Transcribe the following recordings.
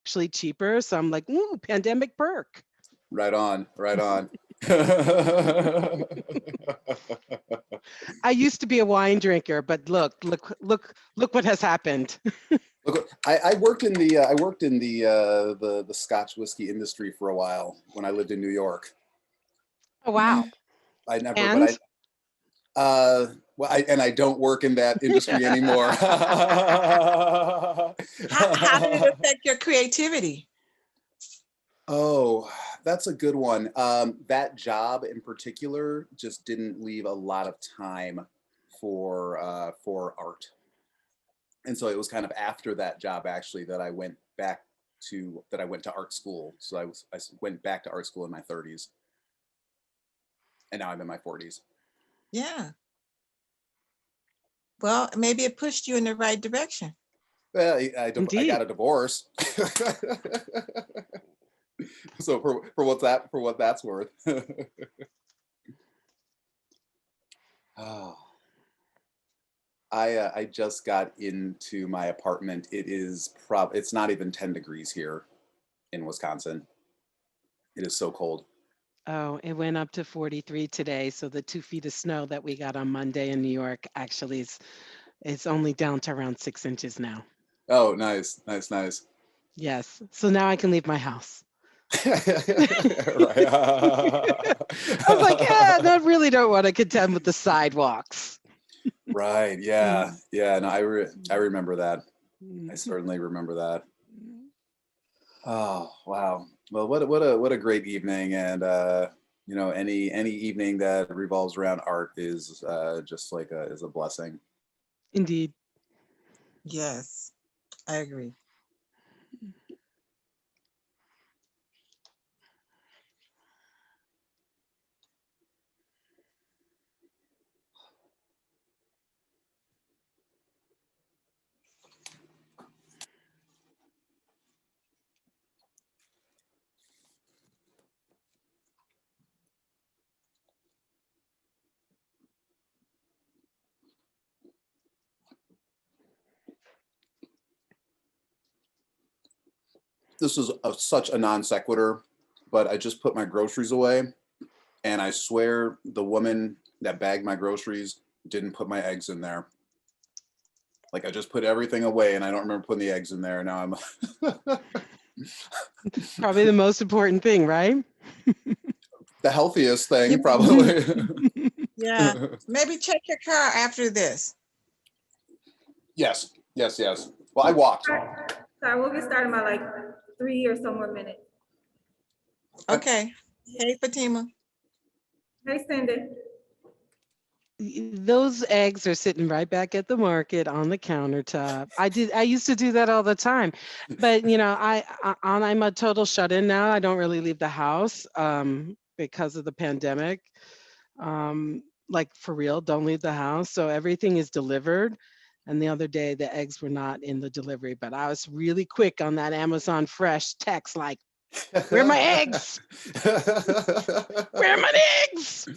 actually cheaper. So I'm like, ooh, pandemic perk. Right on, right on. I used to be a wine drinker, but look what has happened. Look, I worked in the the Scotch whiskey industry for a while when I lived in New York. Oh, wow. I never, but And well, I don't work in that industry anymore. How did it affect your creativity? Oh, that's a good one. That job in particular just didn't leave a lot of time for art, and so it was kind of after that job actually that I went to art school. So went back to art school in my 30s, and now I'm in my 40s. Yeah. Well, maybe it pushed you in the right direction. Well, I got indeed. a divorce, so for what that's worth. Oh, I just got into my apartment. It's not even 10 degrees here in Wisconsin. It is so cold. Oh, it went up to 43 today. So the 2 feet of snow that we got on Monday in New York actually is it's only down to around 6 inches now. Oh, nice, nice, nice. Yes. So now I can leave my house. Right. I was like, yeah, I really don't want to contend with the sidewalks. Right. Yeah. Mm, Yeah. No, I remember that. I mm, certainly remember that. mm. Oh, wow. Well, what a great evening, and any evening that revolves around art is just like a blessing. Indeed. Yes, I agree. This is such a non sequitur, but I just put my groceries away, and I swear the woman that bagged my groceries didn't put my eggs in there. Like I just put everything away, and I don't remember putting the eggs in there. Now I'm Probably the most important thing, right? the healthiest thing, Yeah, probably. yeah. Maybe check your car after this. Yes, yes, yes. Well, I walked. Sorry, we'll get started in like 3 or so more minutes. Okay. Hey, Fatima. Hey, Cindy. Those eggs are sitting right back at the market on the countertop. I used to do that all the time. But I'm a total shut-in now. I don't really leave the house because of the pandemic. Like for real, don't leave the house. So everything is delivered. And the other day the eggs were not in the delivery, but I was really quick on that Amazon Fresh text like, "Where are my eggs? Where are my eggs?"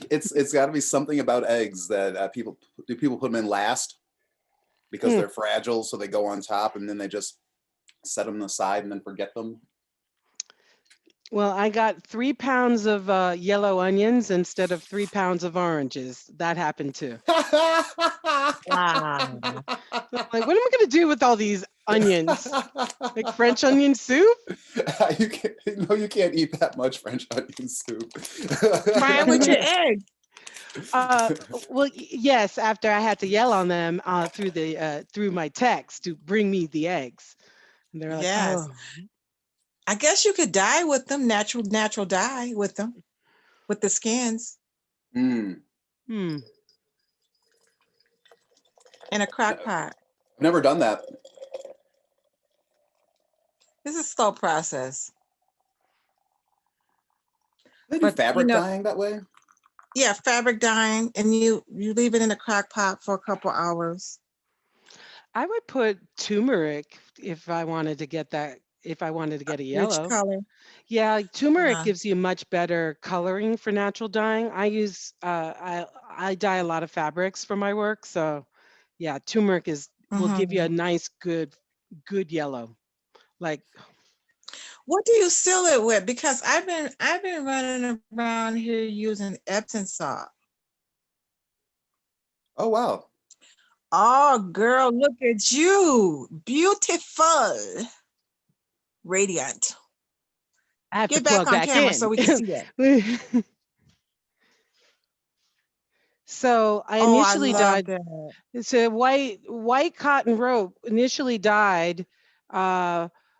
It's got to be something about eggs that people put them in last because Hmm. they're fragile, so they go on top, and then they just set them aside and then forget them. Well, I got 3 pounds of yellow onions instead of 3 pounds of oranges. That happened too. Wow. So I'm like, what am I going to do with all these onions? Like French onion soup? You can't, no, you can't eat that much French onion soup. Fry it with your eggs. Well, yes. After I had to yell on them through my text to bring me the eggs, and they're like, Yes. "Oh, I guess you could dye with them, natural dye with them, with the skins Mm. hmm." in a crock I've pot. never done that. This is a slow process. They do But fabric dyeing that way. yeah, fabric dyeing, and you leave it in a crock pot for a couple hours. I would put turmeric if I wanted to get that. If I wanted to get a Rich yellow. color. Yeah, like turmeric Uh, gives you much better coloring for natural dyeing. I dye a lot of fabrics for my work, so yeah, turmeric is will give you a mhm. nice, good, good yellow. Like, What do you seal it with? Because I've been running around here using Epsom salt. Oh wow. Oh, girl, look at you. Beautiful. Radiant. I have to Get back plug on back camera so in. we can see that. So I Oh, I initially love dyed. that. It's a white cotton rope. Initially dyed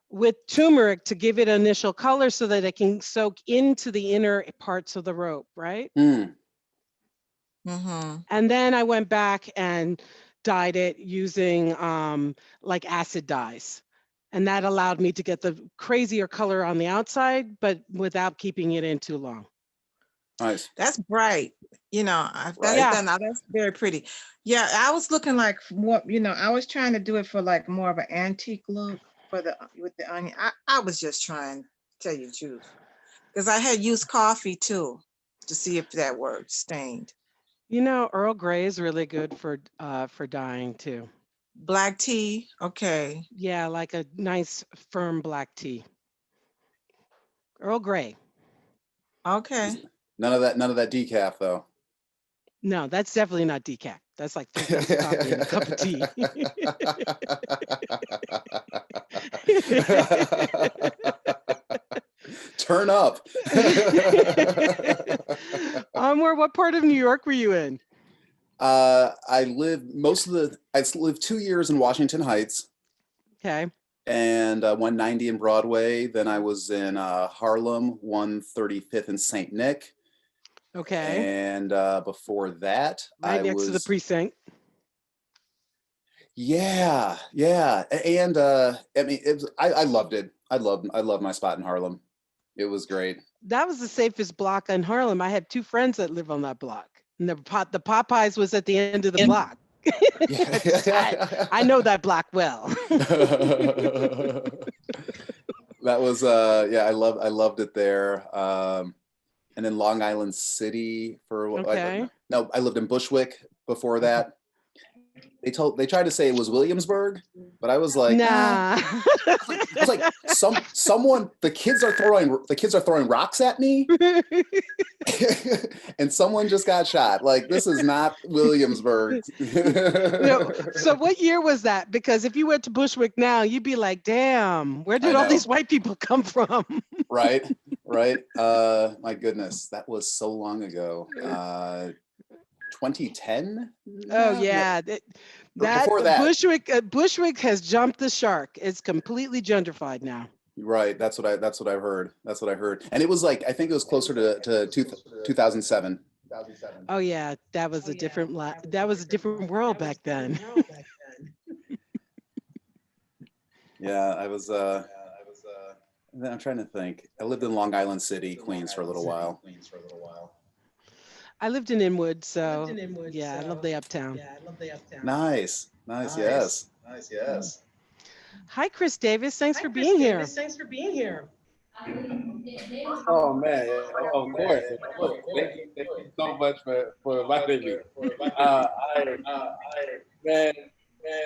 with turmeric to give it initial color so that it can soak into the inner parts of the rope, right? Mm. Mm-hmm. And then I went back and dyed it using like acid dyes. And that allowed me to get the crazier color on the outside, but without keeping it in too long. Nice. That's bright. That's Right. Yeah. done. Now that's very pretty. Yeah, I was looking like what I was trying to do it for like more of an antique look for the with the onion. I was just trying to tell you the truth. Because I had used coffee too to see if that worked, stained. Earl Grey is really good for dyeing too. Black tea, okay. Yeah, like a nice firm black tea. Earl Grey. Okay. None of that decaf though. No, that's definitely not decaf. That's like 3 cups of coffee in a cup of tea. Turn up. Anwar, what part of New York were you in? I lived I lived 2 years in Washington Heights Okay. and 190 in Broadway. Then I was in Harlem, 135th and St. Nick. Okay. And before that, Right I next to the was precinct. yeah. And I mean, I loved it. I loved my spot in Harlem. It was great. That was the safest block in Harlem. I had 2 friends that live on that block. And the Popeyes was at the end of the block. I know that block well. That was I loved it there. And then Long Island City for Okay. no, I lived in Bushwick before that. They tried to say it was Williamsburg, but I was like, Nah. I was like, someone the kids are throwing rocks at me and someone just got shot. Like, this is not Williamsburg. So what year was that? Because if you went to Bushwick now, you'd be like, damn, where did all these white people come from? Right. My goodness, that was so long ago. 2010. Oh yeah, Before that. Bushwick has jumped the shark. It's completely gentrified now. Right. That's what I've heard. That's what I heard. And it was like, I think it was closer to 2007. Oh yeah, that was a different world back then. Yeah, I'm trying to think. I lived in Long Island City, Queens for a little while. I lived in Inwood, so yeah, I love the uptown. Nice. Yes. Hi, Chris Davis. Thanks for being here. Oh man, of course. Thank you so much for inviting me. Man,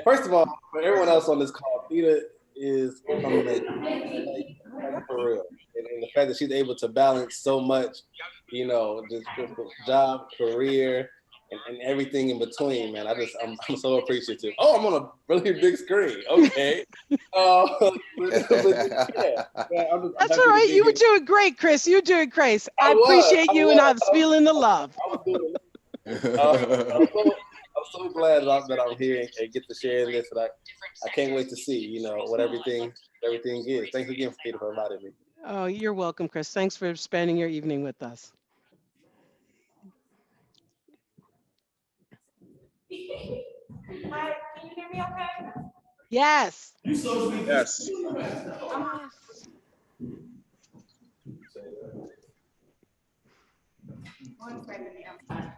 first of all, for everyone else on this call, Theda is amazing, like for real. And the fact that she's able to balance so much, just job, career, and everything in between, man. I'm so appreciative. Oh, I'm on a really big screen. Okay. That's all right. You were doing great, Chris. You were doing great. I appreciate you, and I was feeling the love. I'm so glad that I'm here and get to share this. And I can't wait to see, what everything is. Thanks again, Peter, for inviting me. Oh, you're welcome, Chris. Thanks for spending your evening with us. Hi, can you hear me okay? Yes. Yes. One second, I'm sorry.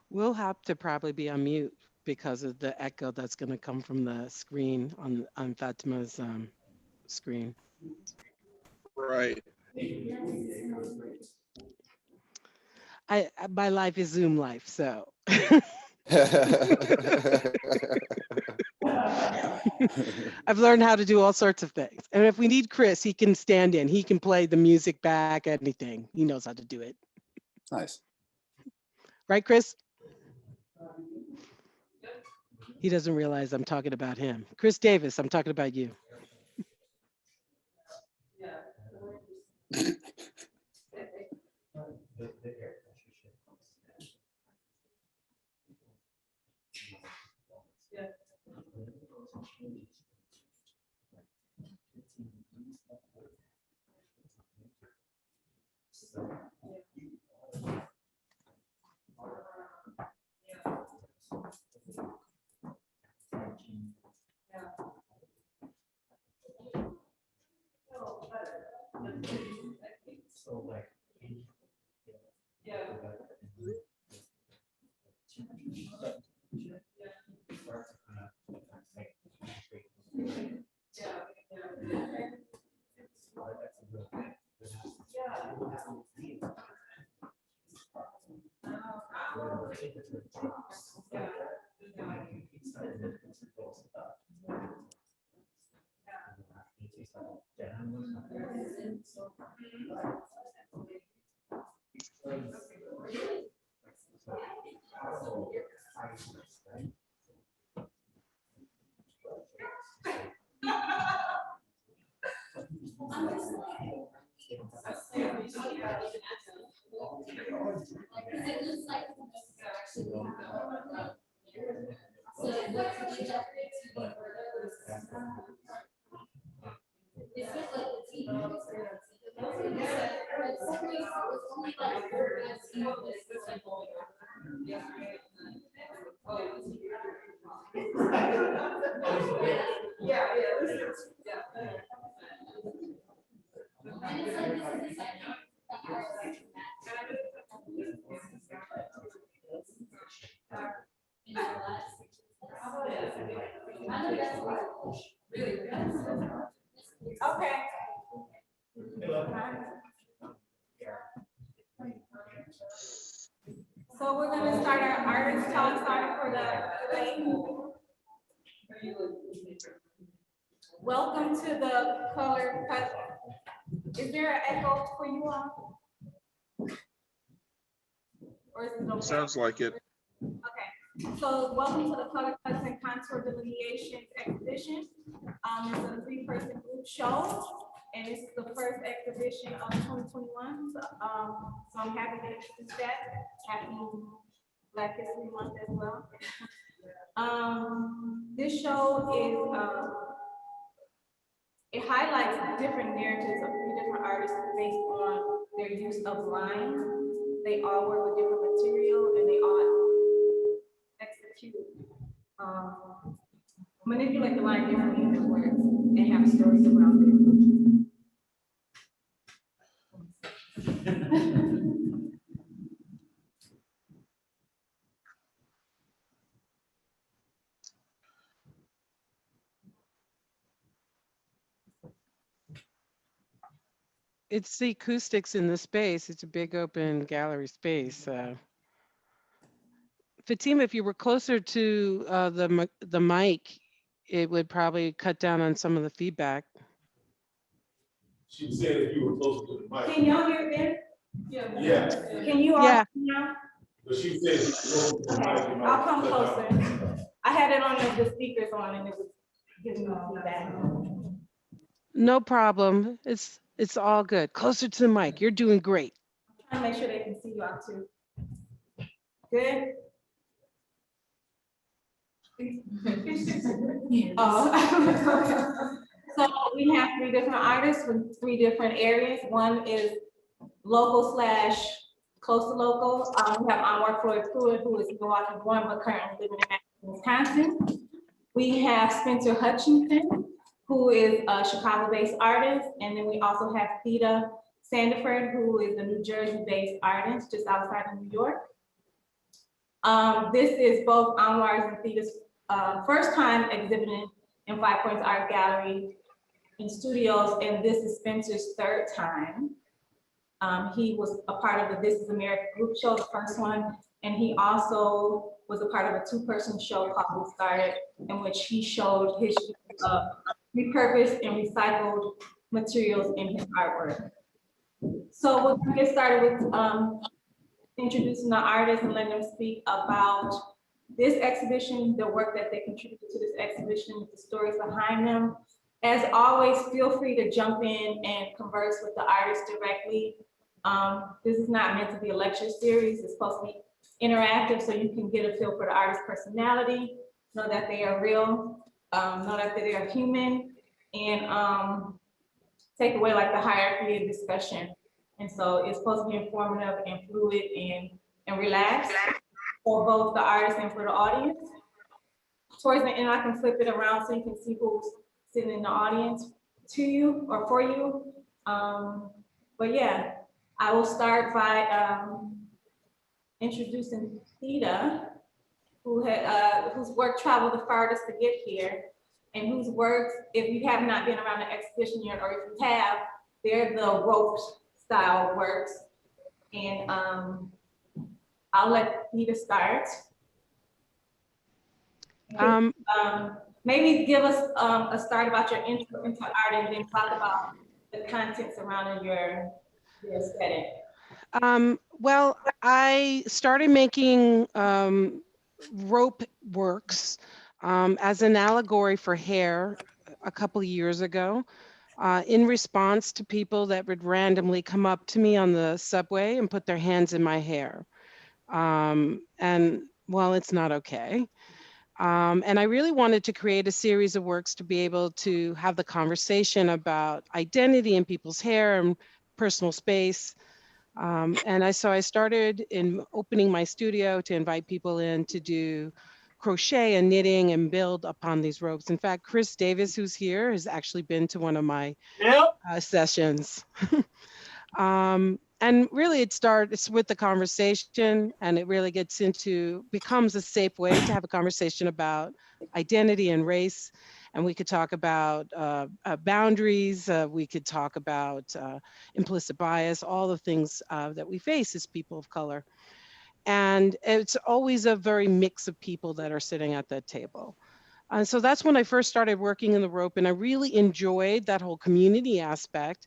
We'll have to probably be on mute because of the echo that's going to come from the screen on Fatima's screen. Right. My life is Zoom life, so. I've learned how to do all sorts of things. And if we need Chris, he can stand in. He can play the music back, anything. He knows how to do it. Nice. Right, Chris? He doesn't realize I'm talking about him. Chris Davis, I'm talking about you. Okay. So we're gonna start our artist talk. Sorry for the delay. Welcome to the color cut. Is there an echo for you all? Or is it okay? Sounds like it. Okay, so welcome to the Color Cuts and Contour Delineations exhibition. It's a 3-person group show, and it's the first exhibition of 2021. So I'm happy to introduce that. Happy Black History Month as well. This show is it highlights different narratives of 3 different artists based on their use of lines. They all work with different material, and they all execute, manipulate the line differently in their words and have stories around it. It's the acoustics in the space. It's a big open gallery space. Fatima, if you were closer to the mic, it would probably cut down on some of the feedback. She said if you were closer to the mic. Can y'all hear it? Yeah. Can you all Yeah. hear me now? But she said if you were closer to the mic, Okay, you might I'll come cut out. closer. I had it on the speakers on, and it was giving me feedback. No problem. It's all good. Closer to the mic. You're doing great. Trying to make sure they can see you out too. Good. So we have 3 different artists with 3 different areas. One is local / close to local. We have Anwar Floyd-Pruitt, who is Milwaukee born but currently living in Madison, Wisconsin. We have Spencer Hutchinson, who is a Chicago-based artist, and then we also have Theda Sandiford, who is a New Jersey-based artist just outside of New York. This is both Anwar's and Theda's first time exhibiting in 5 Points Art Gallery in studios, and this is Spencer's 3rd time. He was a part of the This Is America group show, the first one, and he also was a part of a two-person show called We Started, in which he showed his repurposed and recycled materials in his artwork. So we're gonna get started with introducing the artists and letting them speak about this exhibition, the work that they contributed to this exhibition, the stories behind them. As always, feel free to jump in and converse with the artists directly. This is not meant to be a lecture series. It's supposed to be interactive so you can get a feel for the artist's personality, know that they are real, know that they are human, and take away like the hierarchy of discussion. And so it's supposed to be informative and fluid and relaxed for both the artist and for the audience. Towards the end, I can flip it around so you can see who's sitting in the audience to you or for you. But yeah, I will start by introducing Theda, whose work traveled the farthest to get here, and whose works, if you have not been around the exhibition yet, or if you have, they're the rope style works. And I'll let Theda start. Maybe give us a start about your intro into art, and then talk about the content surrounding your aesthetic. Well, I started making rope works as an allegory for hair a couple of years ago, in response to people that would randomly come up to me on the subway and put their hands in my hair. And well, it's not okay. And I really wanted to create a series of works to be able to have the conversation about identity in people's hair and personal space. So I started in opening my studio to invite people in to do crochet and knitting and build upon these ropes. In fact, Chris Davis, who's here, has actually been to one of my sessions. And really it starts with the conversation, and it really becomes a safe way to have a conversation about identity and race. And we could talk about boundaries, we could talk about implicit bias, all the things that we face as people of color. And it's always a very mix of people that are sitting at that table. And so that's when I first started working in the rope, and I really enjoyed that whole community aspect,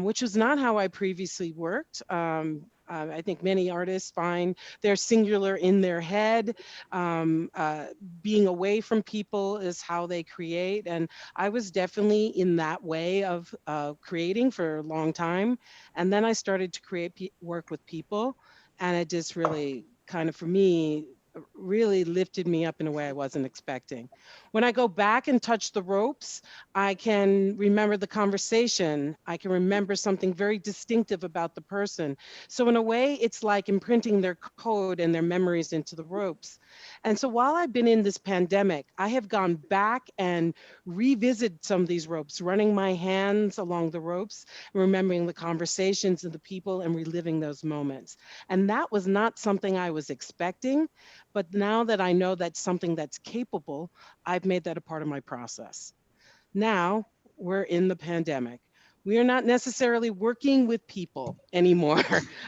which was not how I previously worked. I think many artists find they're singular in their head. Being away from people is how they create. And I was definitely in that way of creating for a long time. And then I started to create work with people. And it just really kind of, for me, really lifted me up in a way I wasn't expecting. When I go back and touch the ropes, I can remember the conversation. I can remember something very distinctive about the person. So in a way, it's like imprinting their code and their memories into the ropes. And so while I've been in this pandemic, I have gone back and revisited some of these ropes, running my hands along the ropes, remembering the conversations of the people and reliving those moments. And that was not something I was expecting. But now that I know that's something that's capable, I've made that a part of my process. Now we're in the pandemic. We are not necessarily working with people anymore.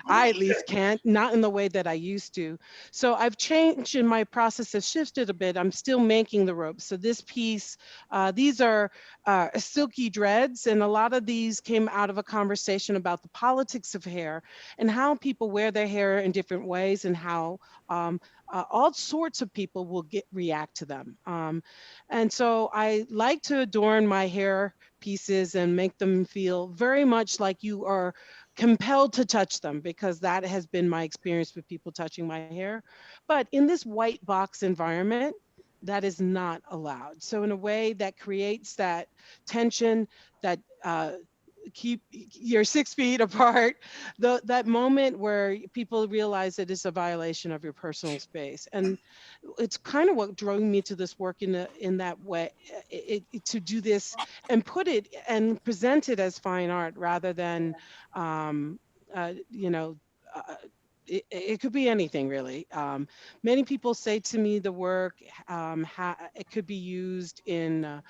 I at least can't, not in the way that I used to. So I've changed, and my process has shifted a bit. I'm still making the ropes. So this piece, these are silky dreads, and a lot of these came out of a conversation about the politics of hair and how people wear their hair in different ways, and how all sorts of people will react to them. And so I like to adorn my hair pieces and make them feel very much like you are compelled to touch them, because that has been my experience with people touching my hair. But in this white box environment, that is not allowed. So in a way that creates that tension, that keep you're 6 feet apart, that moment where people realize that it's a violation of your personal space. And it's kind of what drove me to this work in that way, to do this and put it and present it as fine art rather than um, you know it could be anything really. Many people say to me the work it could be used in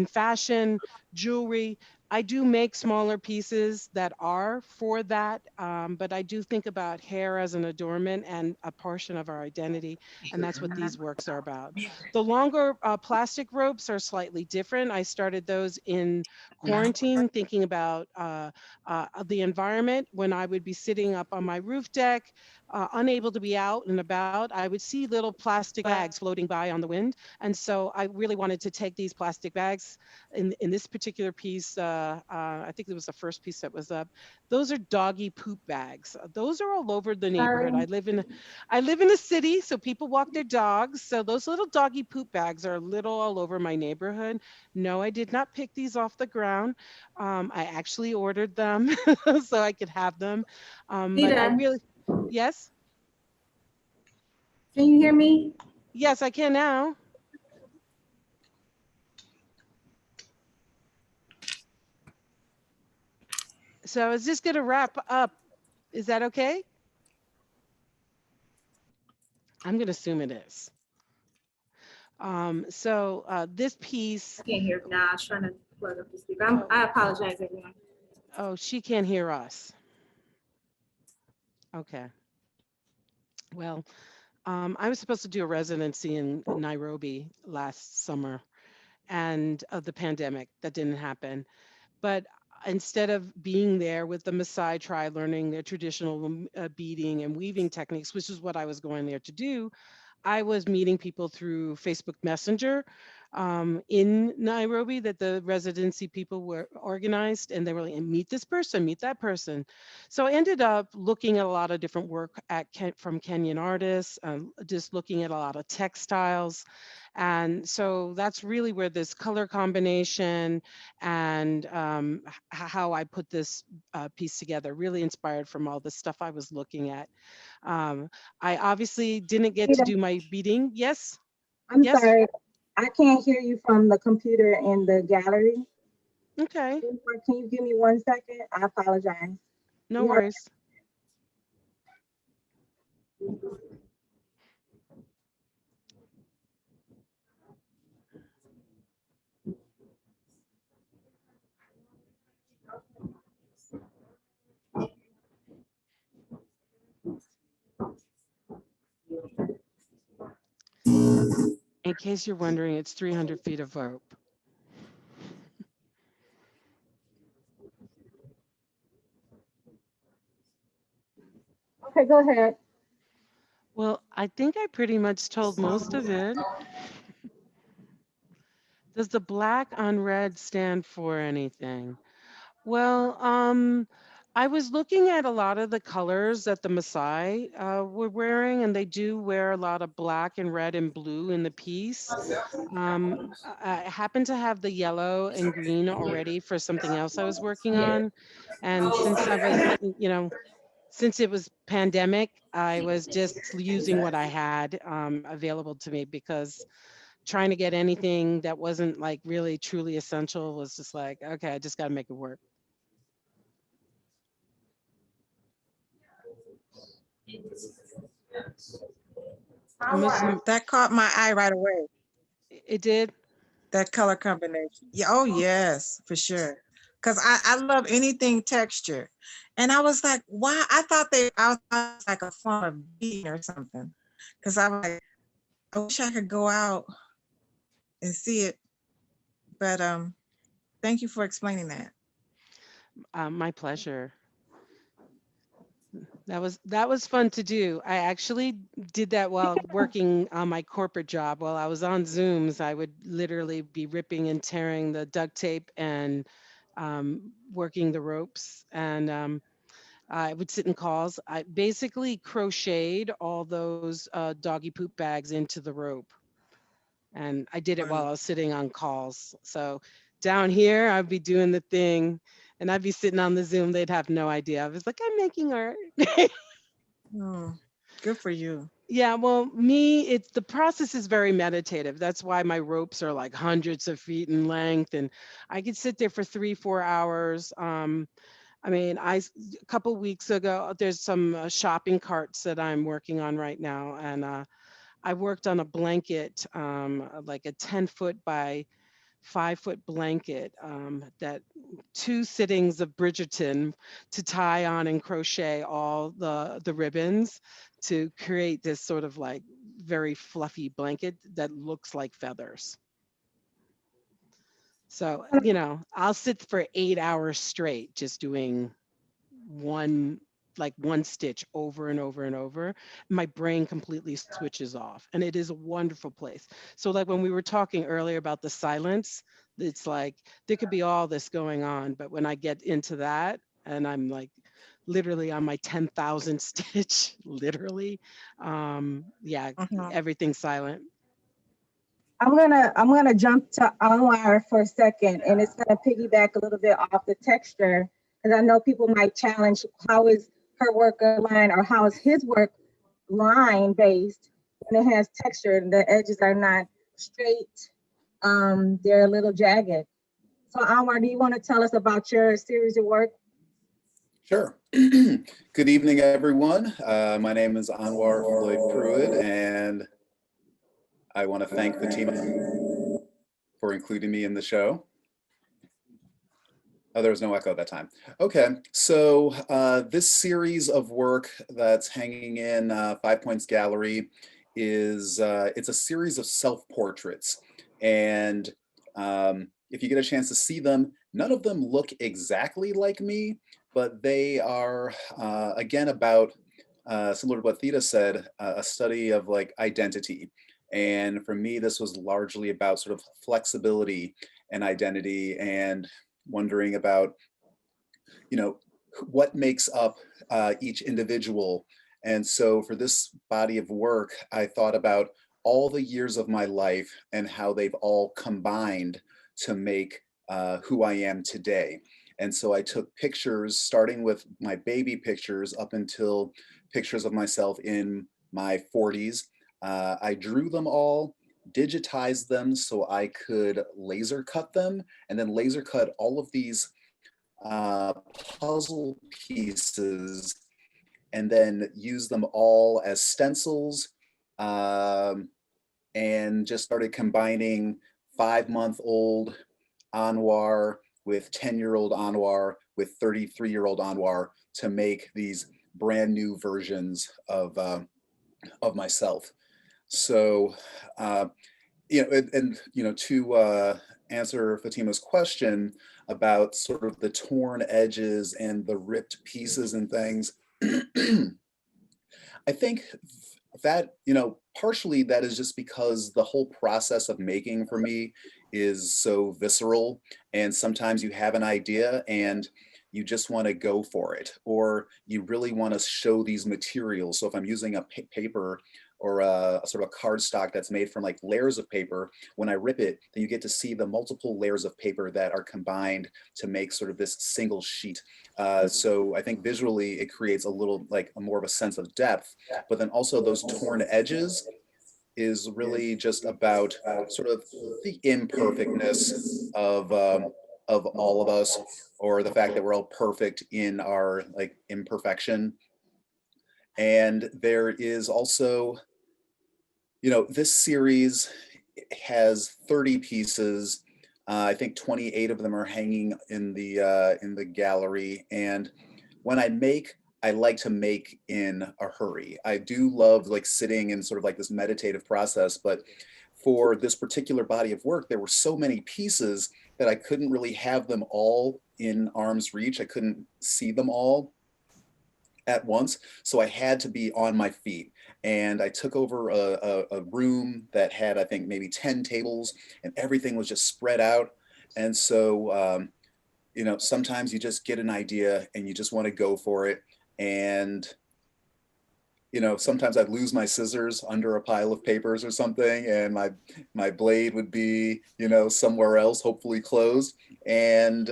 fashion, jewelry. I do make smaller pieces that are for that, but I do think about hair as an adornment and a portion of our identity, and that's what these works are about. The longer plastic ropes are slightly different. I started those in quarantine, thinking about the environment when I would be sitting up on my roof deck, unable to be out and about. I would see little plastic bags floating by on the wind, and so I really wanted to take these plastic bags in this particular piece. I think it was the first piece that was up. Those are doggy poop bags. Those are all over the neighborhood. Sorry. I live in a city, so people walk their dogs. So those little doggy poop bags are little all over my neighborhood. No, I did not pick these off the ground. I actually ordered them so I could have them. But I Theda, really, yes, can you hear me? yes, I can now. So I was just going to wrap up. Is that okay? I'm going to assume it is. This piece, I can't hear now. I was trying to plug up the speaker. I apologize, everyone. oh, she can't hear us. Okay. Well, I was supposed to do a residency in Nairobi last summer and of the pandemic. That didn't happen. But instead of being there with the Maasai tribe, learning their traditional beading and weaving techniques, which is what I was going there to do, I was meeting people through Facebook Messenger in Nairobi that the residency people were organized, and they were like, meet this person, meet that person. So I ended up looking at a lot of different work from Kenyan artists, just looking at a lot of textiles. And so that's really where this color combination and how I put this piece together really inspired from all the stuff I was looking at. Um, I obviously didn't get to Theda, do my beading. Yes, I'm yes. sorry. I can't hear you from the computer in the gallery. Okay, Can you give me 1 second? I apologize. no You heard worries. In case you're wondering, it's 300 feet of rope. Okay, go ahead. Well, I think I pretty much told most of it. Does the black on red stand for anything? Well, I was looking at a lot of the colors that the Maasai were wearing, and they do wear a lot of black and red and blue in the piece. I happen to have the yellow and green already for something else I was working on. And since I was, since it was pandemic, I was just using what I had available to me because trying to get anything that wasn't like really truly essential was just like, okay, I just got to make it work. All right. That caught my eye right away. It did. That color combination. Yeah. Oh, yes, for sure. Because I love anything texture. And I was like, why? I thought I was like a form of beading or something. Because I was like, I wish I could go out and see it. But thank you for explaining that. My pleasure. That was fun to do. I actually did that while working on my corporate job. While I was on Zooms, I would literally be ripping and tearing the duct tape and working the ropes. And I would sit in calls. I basically crocheted all those doggy poop bags into the rope. And I did it while I Wow. was sitting on calls. So down here, I'd be doing the thing and I'd be sitting on the Zoom. They'd have no idea. I was like, I'm making art. Oh, good for you. Yeah, well, it's the process is very meditative. That's why my ropes are like hundreds of feet in length, and I could sit there for 3, 4 hours. I mean, a couple weeks ago, there's some shopping carts that I'm working on right now, and I worked on a blanket, like a 10-foot by 5-foot blanket that 2 sittings of Bridgerton to tie on and crochet all the ribbons to create this sort of like very fluffy blanket that looks like feathers. So, you know, I'll sit for 8 hours straight just doing one one stitch over and over and over. My brain completely switches off, and it is a wonderful place. So like when we were talking earlier about the silence, it's like there could be all this going on, but when I get into that and I'm like literally on my 10,000 stitch, literally, yeah, Mhm. everything's silent. I'm gonna jump to Anwar for a second, and it's gonna piggyback a little bit off the texture, because I know people might challenge how is her work line or how is his work line based when it has texture and the edges are not straight, they're a little jagged. So Anwar, do you want to tell us about your series of work? Sure. Good evening, everyone. My name is Anwar Floyd-Pruitt, and I want to thank the team for including me in the show. Oh, there was no echo that time. Okay, so this series of work that's hanging in Five Points Gallery is it's a series of self-portraits, and if you get a chance to see them, none of them look exactly like me, but they are again about similar to what Theda said, a study of like identity. And for me, this was largely about sort of flexibility and identity, and wondering about, you know, what makes up each individual. And so for this body of work, I thought about all the years of my life and how they've all combined to make who I am today. And so I took pictures, starting with my baby pictures up until pictures of myself in my 40s. I drew them all, digitized them so I could laser cut them, and then laser cut all of these puzzle pieces, and then use them all as stencils, and just started combining 5-month-old Anwar with 10-year-old Anwar with 33-year-old Anwar to make these brand new versions of myself. So, you know, and you know, to answer Fatima's question about sort of the torn edges and the ripped pieces and things, I think that, you know, partially that is just because the whole process of making for me is so visceral, and sometimes you have an idea and you just want to go for it, or you really want to show these materials. So if I'm using a paper or a sort of a cardstock that's made from like layers of paper, when I rip it, then you get to see the multiple layers of paper that are combined to make sort of this single sheet. So I think visually it creates a little like a more of a sense of depth, but then also those torn edges is really just about sort of the imperfectness of all of us, or the fact that we're all perfect in our like imperfection. And there is also, you know, this series has 30 pieces. I think 28 of them are hanging in the gallery. And when I make, I like to make in a hurry. I do love like sitting in sort of like this meditative process, but for this particular body of work, there were so many pieces that I couldn't really have them all in arm's reach. I couldn't see them all at once. So I had to be on my feet. And I took over a room that had, I think, maybe 10 tables, and everything was just spread out. And so, you know, sometimes you just get an idea and you just want to go for it. And, you know, sometimes I'd lose my scissors under a pile of papers or something, and my blade would be, you know, somewhere else, hopefully closed. And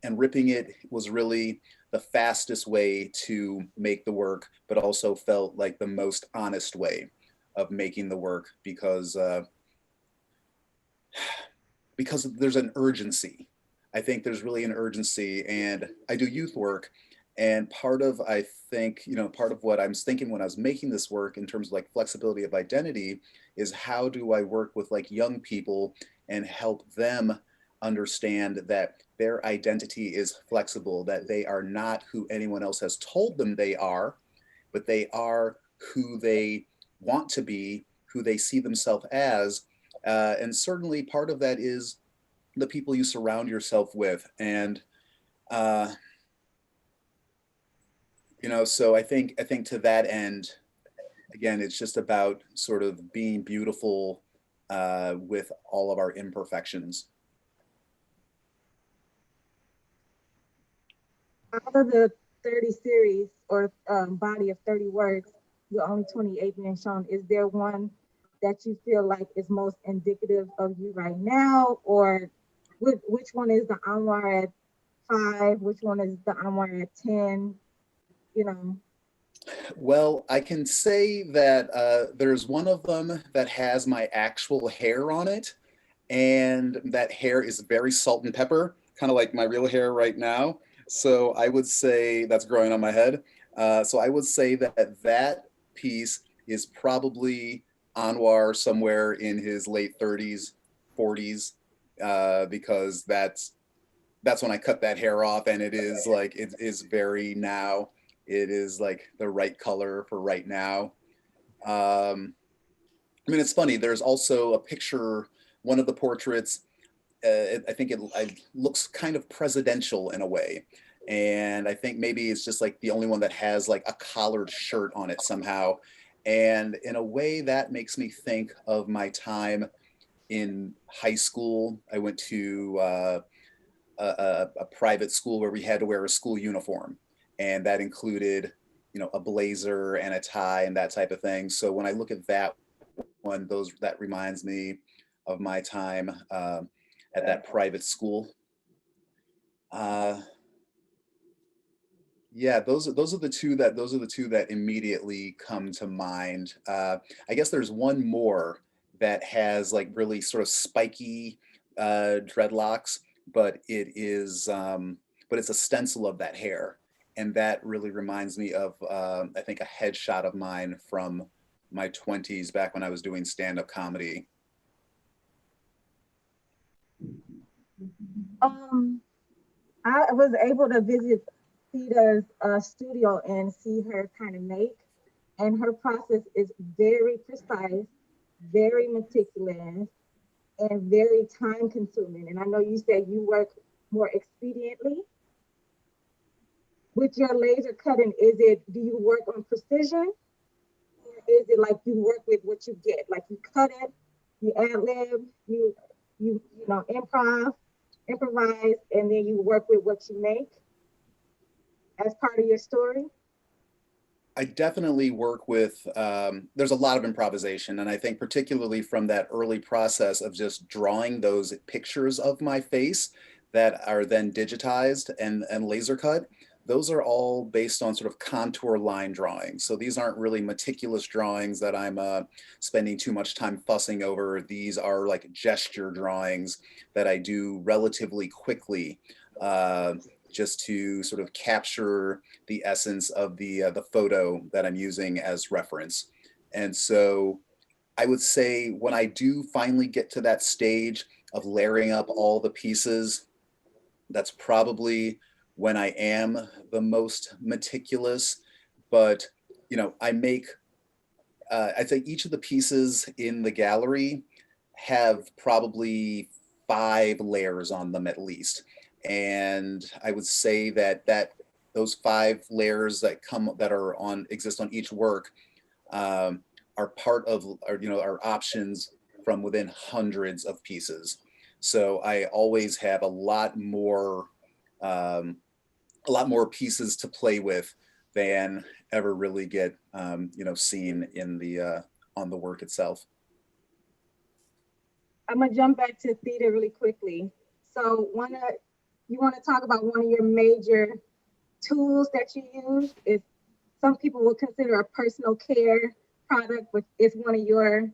ripping it was really the fastest way to make the work, but also felt like the most honest way of making the work, because there's an urgency. I think there's really an urgency, and I do youth work. And part of, I think, you know, part of what I was thinking when I was making this work in terms of like flexibility of identity is how do I work with like young people and help them understand that their identity is flexible, that they are not who anyone else has told them they are, but they are who they want to be, who they see themselves as. And certainly part of that is the people you surround yourself with. And, so I think to that end, again, it's just about sort of being beautiful with all of our imperfections. Out of the 30 series or body of 30 works, with only 28 being shown, is there one that you feel like is most indicative of you right now? Or which one is the Anwar at 5? Which one is the Anwar at 10? Well, I can say that there's one of them that has my actual hair on it, and that hair is very salt and pepper, kind of like my real hair right now. So I would say that's growing on my head. So I would say that that piece is probably Anwar somewhere in his late 30s, 40s, because that's when I cut that hair off, and it is like it is very now. It is like the right color for right now. I mean, it's funny. There's also a picture, one of the portraits. I think it looks kind of presidential in a way, and I think maybe it's just like the only one that has like a collared shirt on it somehow. And in a way, that makes me think of my time in high school. I went to a private school where we had to wear a school uniform, and that included, a blazer and a tie and that type of thing. So when I look at that one, that reminds me of my time at that private school. Yeah, those are the two that immediately come to mind. I guess there's one more that has like really sort of spiky dreadlocks, but it's a stencil of that hair, and that really reminds me of I think a headshot of mine from my 20s back when I was doing stand-up comedy. I was able to visit Theda's studio and see her kind of make, and her process is very precise, very meticulous, and very time consuming. And I know you said you work more expediently. With your laser cutting, do you work on precision? Or is it like you work with what you get? Like you cut it, you ad lib, you improvise, and then you work with what you make as part of your story? I definitely work with, there's a lot of improvisation. And I think particularly from that early process of just drawing those pictures of my face that are then digitized and laser cut, those are all based on sort of contour line drawings. So these aren't really meticulous drawings that I'm spending too much time fussing over. These are like gesture drawings that I do relatively quickly, just to sort of capture the essence of the photo that I'm using as reference. And so I would say when I do finally get to that stage of layering up all the pieces, that's probably when I am the most meticulous. But, I make, I'd say each of the pieces in the gallery have probably 5 layers on them at least. And I would say that those 5 layers that exist on each work are part of our options from within hundreds of pieces. So I always have a lot more pieces to play with than ever really get seen in the on the work itself. I'm gonna jump back to Theda really quickly. So you want to talk about one of your major tools that you use? Is some people would consider a personal care product, which is one of your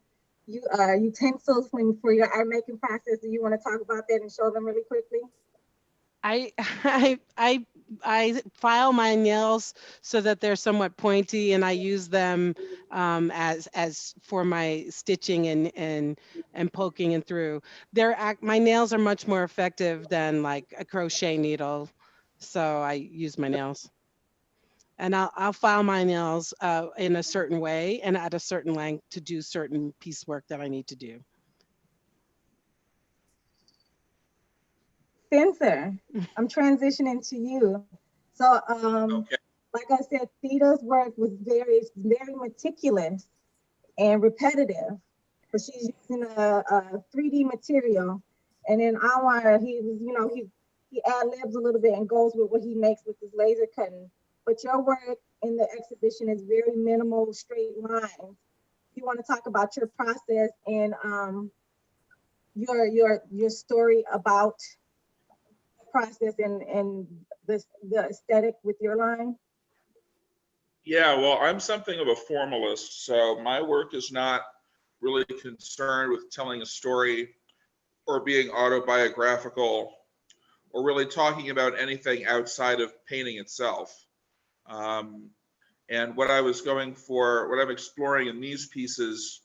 utensils for your art making process. Do you want to talk about that and show them really quickly? I I file my nails so that they're somewhat pointy, and I use them as for my stitching and poking and through. My nails are much more effective than like a crochet needle, so I use my nails. And I'll file my nails in a certain way and at a certain length to do certain piecework that I need to do. Spencer, I'm transitioning to you. So, Okay. like I said, Theda's work was very meticulous and repetitive, but she's using a 3D material. And then Anwar, he was, he ad libs a little bit and goes with what he makes with his laser cutting. But your work in the exhibition is very minimal, straight lines. You want to talk about your process and your story about process and the aesthetic with your line? Yeah, well, I'm something of a formalist, so my work is not really concerned with telling a story or being autobiographical or really talking about anything outside of painting itself. Um, and what I was going for, what I'm exploring in these pieces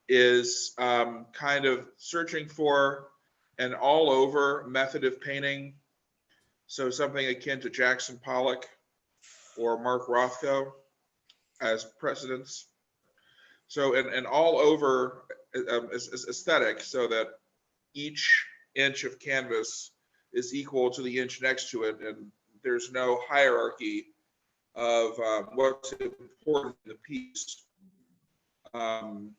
is kind of searching for an all over method of painting. So something akin to Jackson Pollock or Mark Rothko as precedents. So an all over aesthetic, so that each inch of canvas is equal to the inch next to it, and there's no hierarchy of what's important in the piece. And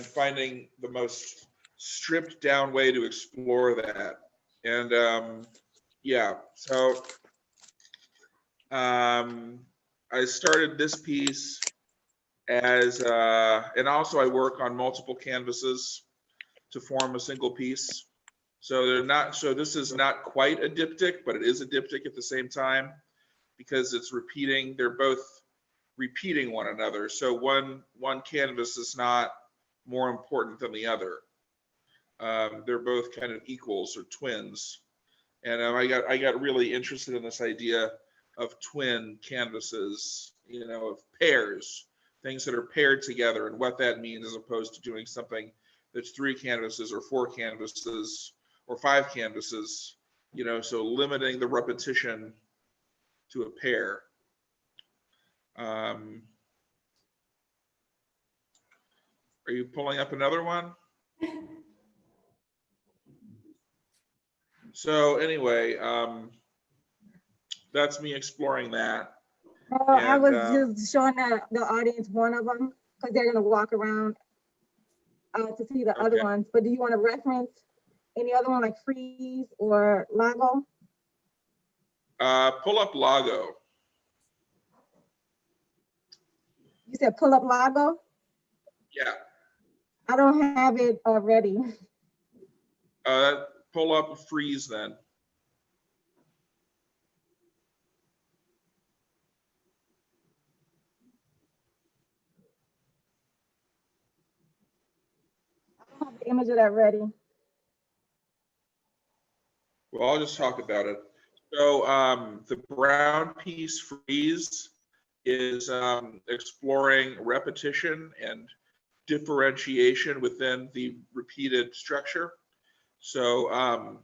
finding the most stripped down way to explore that. And yeah, so I started this piece as, and also I work on multiple canvases to form a single piece. So they're not, so this is not quite a diptych, but it is a diptych at the same time because it's repeating, they're both repeating one another. So one canvas is not more important than the other. They're both kind of equals or twins. And I got really interested in this idea of twin canvases, of pairs, things that are paired together and what that means as opposed to doing something that's 3 canvases or 4 canvases or 5 canvases, so limiting the repetition to a pair. Are you pulling up another one? So anyway, that's me exploring that. Well, I was just showing the audience one of them because they're going to walk around to see the other ones. But do you want to reference any other one like Freeze or Lago? Pull up Lago. You said pull up Lago? Yeah. I don't have it already. Pull up Freeze then. I don't have the image of that ready. Well, I'll just talk about it. So the brown piece Freeze is exploring repetition and differentiation within the repeated structure. So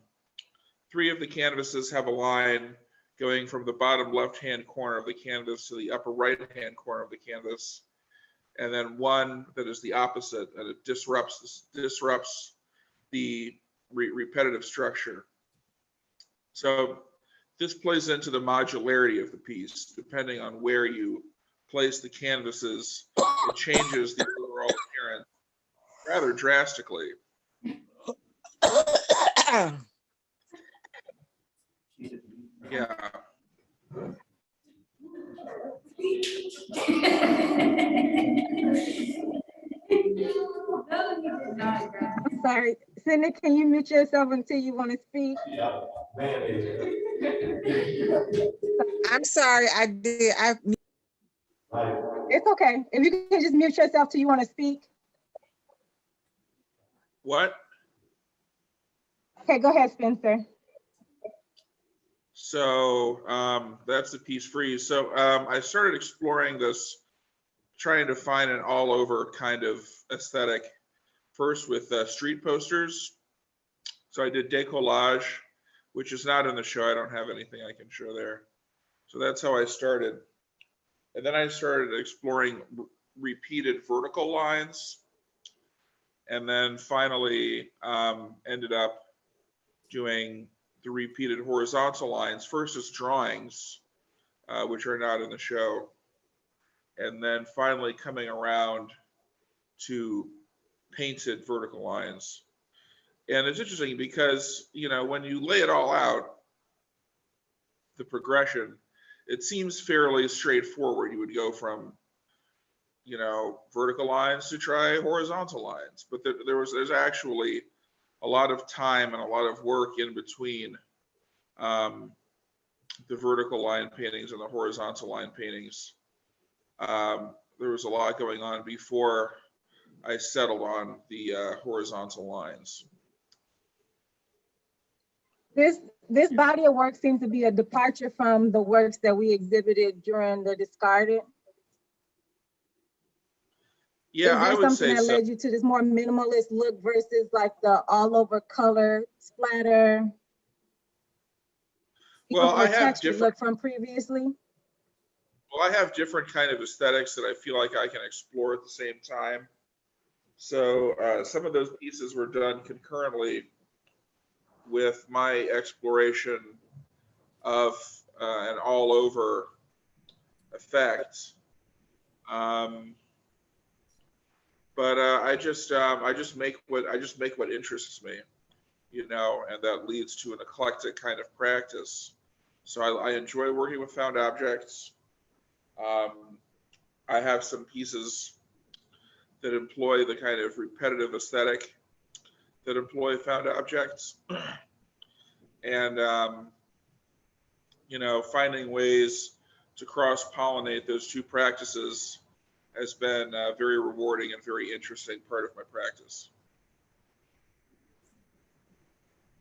3 of the canvases have a line going from the bottom left-hand corner of the canvas to the upper right-hand corner of the canvas, and then one that is the opposite, and it disrupts the repetitive structure. So this plays into the modularity of the piece. Depending on where you place the canvases, it changes the overall appearance rather drastically. Yeah. I'm sorry. Cindy, can you mute yourself until you want to speak? Yeah, man. I'm sorry, I did. It's okay. If you can just mute yourself till you want to speak. What? Okay, go ahead, Spencer. So that's the piece Freeze. So I started exploring this, trying to find an all over kind of aesthetic, first with street posters. So I did decollage, which is not in the show. I don't have anything I can show there. So that's how I started. And then I started exploring repeated vertical lines. And then finally ended up doing the repeated horizontal lines, first as drawings, which are not in the show. And then finally coming around to painted vertical lines. And it's interesting because, you know, when you lay it all out, the progression, it seems fairly straightforward. You would go from, you know, vertical lines to try horizontal lines, but there's actually a lot of time and a lot of work in between the vertical line paintings and the horizontal line paintings. There was a lot going on before I settled on the horizontal lines. This body of work seems to be a departure from the works that we exhibited during the Discarded. Yeah, I would say Is there something that so. led you to this more minimalist look versus like the all over color splatter? Well, I have textured different. look from previously. Well, I have different kind of aesthetics that I feel like I can explore at the same time. So some of those pieces were done concurrently with my exploration of an all over effect. But I just make what interests me, you know, and that leads to an eclectic kind of practice. So I enjoy working with found objects. I have some pieces that employ the kind of repetitive aesthetic that employ found objects, and you know, finding ways to cross-pollinate those two practices has been a very rewarding and very interesting part of my practice.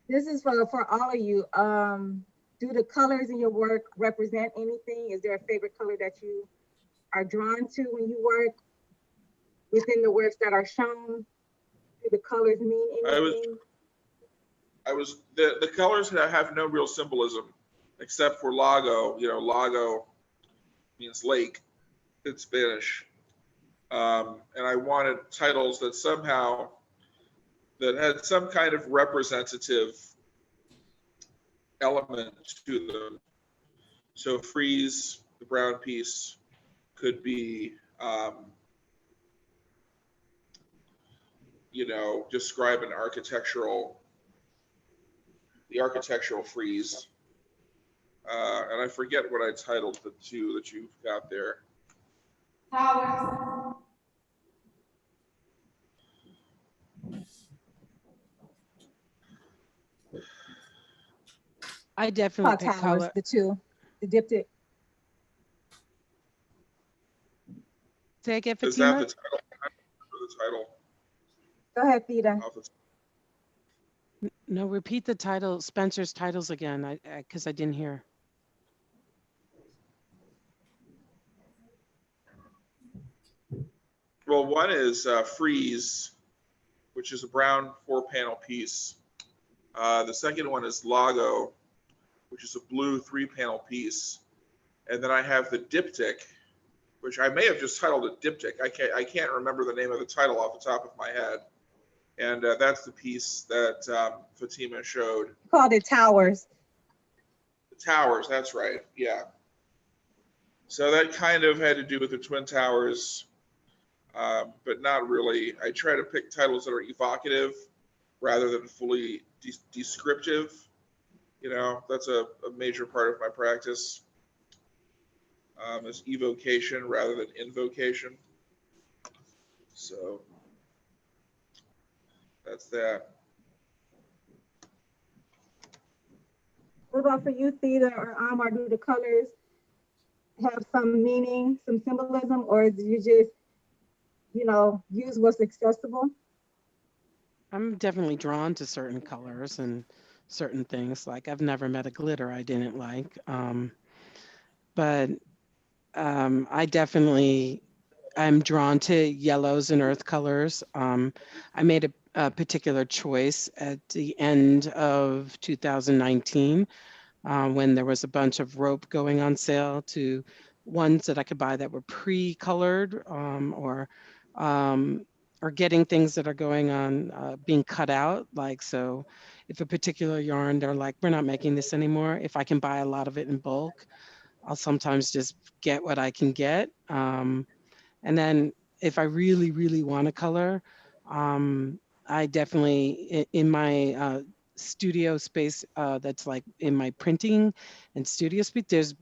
This is for all of you. Do the colors in your work represent anything? Is there a favorite color that you are drawn to when you work within the works that are shown? Do the colors mean anything? The colors have no real symbolism except for lago. You know, lago means lake in Spanish. And I wanted titles that somehow, that had some kind of representative element to them. So Freeze, the brown piece, could be, you know, describe an architectural, the architectural frieze. And I forget what I titled the two that you've got there. Towers. I definitely pick Towers, color. the two, the diptych. Say again, Is that Fatima? the title? I don't remember the title. Go ahead, Theda. No, repeat the title, Spencer's titles again, because I didn't hear. Well, one is Freeze, which is a brown 4-panel piece. The second one is Lago, which is a blue 3-panel piece. And then I have the diptych, which I may have just titled it diptych. I can't remember the name of the title off the top of my head. And that's the piece that Fatima showed. You called it Towers. The Towers, that's right, yeah. So that kind of had to do with the Twin Towers, but not really. I try to pick titles that are evocative rather than fully descriptive. You know, that's a major part of my practice, is evocation rather than invocation. So that's that. What about for you, Theda or Anwar? Do the colors have some meaning, some symbolism, or do you just, you know, use what's accessible? I'm definitely drawn to certain colors, and certain things. Like I've never met a glitter I didn't like. But I definitely I'm drawn to yellows and earth colors. I made a particular choice at the end of 2019 when there was a bunch of rope going on sale to ones that I could buy that were pre-colored um, or getting things that are going on being cut out. Like, so if a particular yarn, they're like, we're not making this anymore. If I can buy a lot of it in bulk, I'll sometimes just get what I can get. And then if I really, really want to color, I definitely, in my studio space that's like in my printing and studio space, there's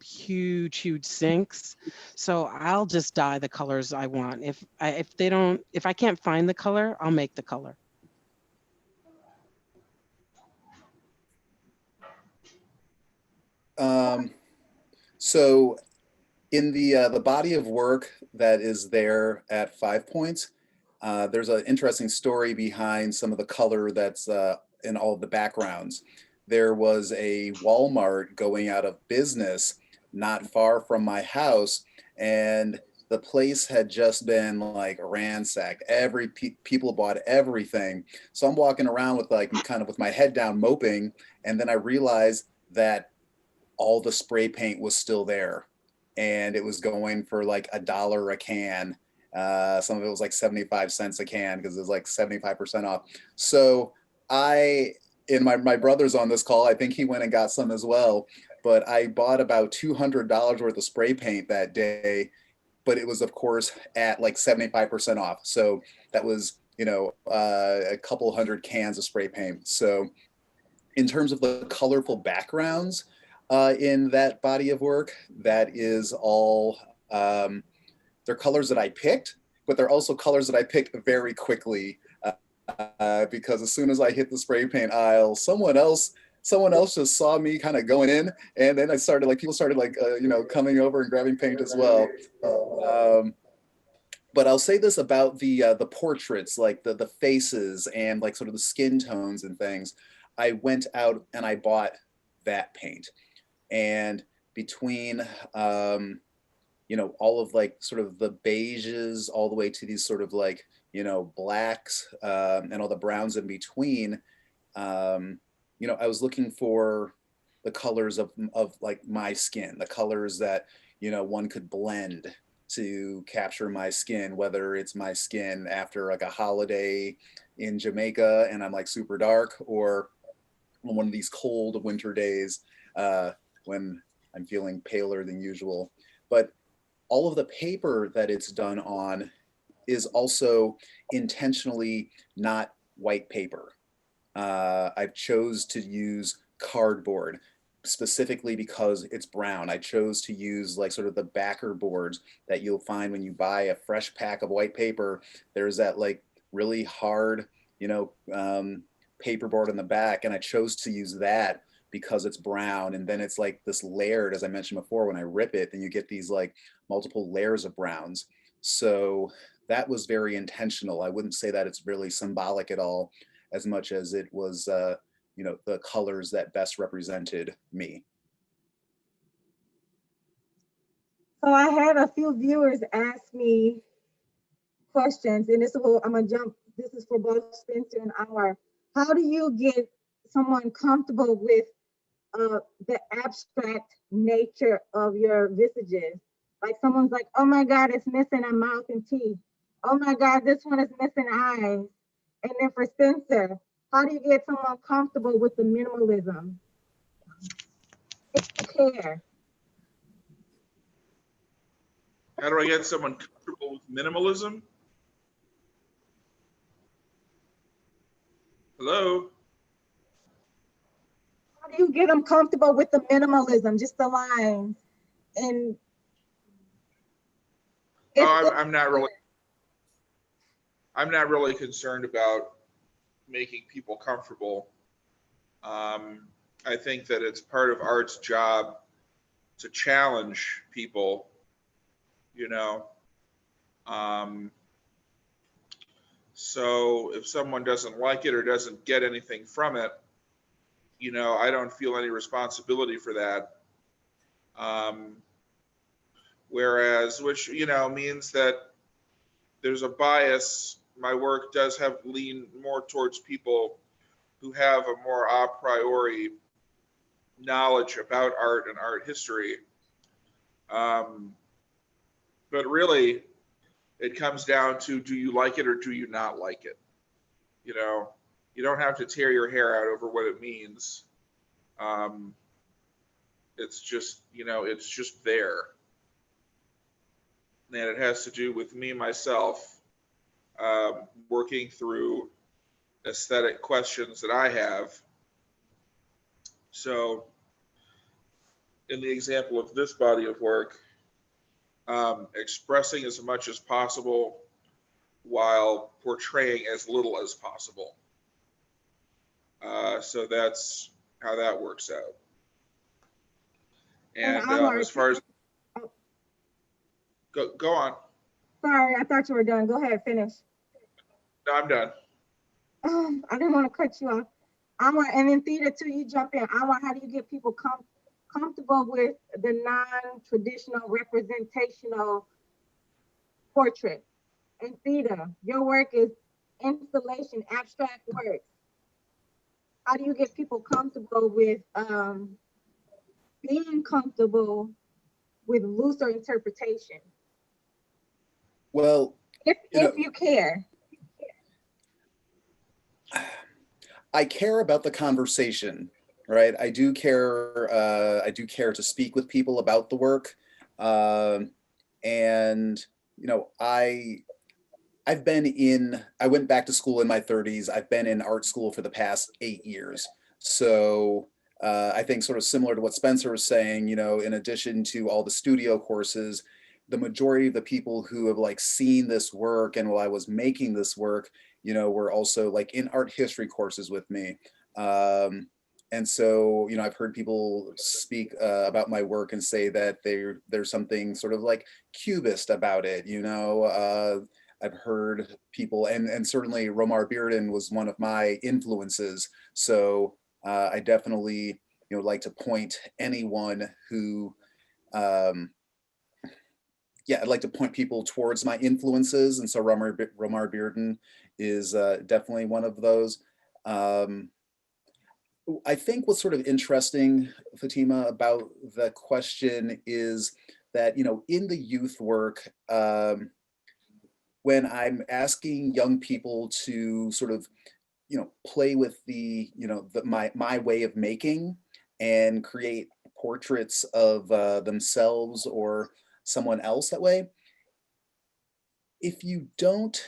huge, huge sinks. So I'll just dye the colors I want. If I can't find the color, I'll make the color. So in the body of work that is there at 5 Points, there's an interesting story behind some of the color that's in all of the backgrounds. There was a Walmart going out of business not far from my house, and the place had just been like ransacked. People bought everything. So I'm walking around with like kind of with my head down moping, and then I realized that all the spray paint was still there, and it was going for like $1 a can. Some of it was like 75 cents a can because it was like 75% off. So and my brother's on this call, I think he went and got some as well, but I bought about $200 worth of spray paint that day, but it was of course at like 75% off. So that was, a couple hundred cans of spray paint. So in terms of the colorful backgrounds in that body of work, that is all, they're colors that I picked, but they're also colors that I picked very quickly because as soon as I hit the spray paint aisle, someone else just saw me kind of going in, and then people started coming over and grabbing paint as well. But I'll say this about the portraits, like the faces and like sort of the skin tones and things. I went out and I bought that paint, and between all of like sort of the beiges all the way to these sort of like blacks and all the browns in between, I was looking for the colors of like my skin, the colors that one could blend to capture my skin, whether it's my skin after like a holiday in Jamaica and I'm like super dark, or on one of these cold winter days when I'm feeling paler than usual. But all of the paper that it's done on is also intentionally not white paper. I've chose to use cardboard specifically because it's brown. I chose to use like sort of the backer boards that you'll find when you buy a fresh pack of white paper. There's that like really hard, paper board in the back, and I chose to use that because it's brown, and then it's like this layered, as I mentioned before, when I rip it, then you get these like multiple layers of browns. So that was very intentional. I wouldn't say that it's really symbolic at all, as much as it was, the colors that best represented me. So I had a few viewers ask me questions, and I'm gonna jump. This is for both Spencer and Anwar. How do you get someone comfortable with the abstract nature of your visages? Like someone's like, oh my God, it's missing a mouth and teeth. Oh my God, this one is missing eyes. And then for Spencer, how do you get someone comfortable with the minimalism? Care. How do I get someone comfortable with minimalism? Hello? How do you get them comfortable with the minimalism, just the lines? And I'm not really concerned about making people comfortable. I think that it's part of art's job to challenge people, so if someone doesn't like it or doesn't get anything from it, you know, I don't feel any responsibility for that. Whereas, which, you know, means that there's a bias. My work does have lean more towards people who have a more a priori knowledge about art and art history. But really, it comes down to, do you like it or do you not like it? You know, you don't have to tear your hair out over what it means. It's just, you know, it's just there. And it has to do with me, myself, working through aesthetic questions that I have. So in the example of this body of work, expressing as much as possible while portraying as little as possible. So that's how that works out. And as far as, go on. Sorry, I thought you were done. Go ahead, finish. No, I'm done. I didn't want to cut you off. Anwar, and then Theda too, you jump in. Anwar, how do you get people comfortable with the non-traditional representational portrait? And Theda, your work is installation, abstract works. How do you get people comfortable with being comfortable with looser interpretation? Well, if you care. I care about the conversation, right? I do care to speak with people about the work. And, you know, I went back to school in my 30s. I've been in art school for the past 8 years. So I think sort of similar to what Spencer was saying, you know, in addition to all the studio courses, the majority of the people who have like seen this work and while I was making this work, you know, were also like in art history courses with me. And so, you know, I've heard people speak about my work and say that there's something sort of like cubist about it, you know. I've heard people, and certainly Romar Bearden was one of my influences. So I definitely, you know, like to point anyone who, I'd like to point people towards my influences. And so Romar Bearden is definitely one of those. I think what's sort of interesting, Fatima, about the question is that, you know, in the youth work, when I'm asking young people to sort of, you know, play with the, you know, my way of making and create portraits of themselves or someone else that way, if you don't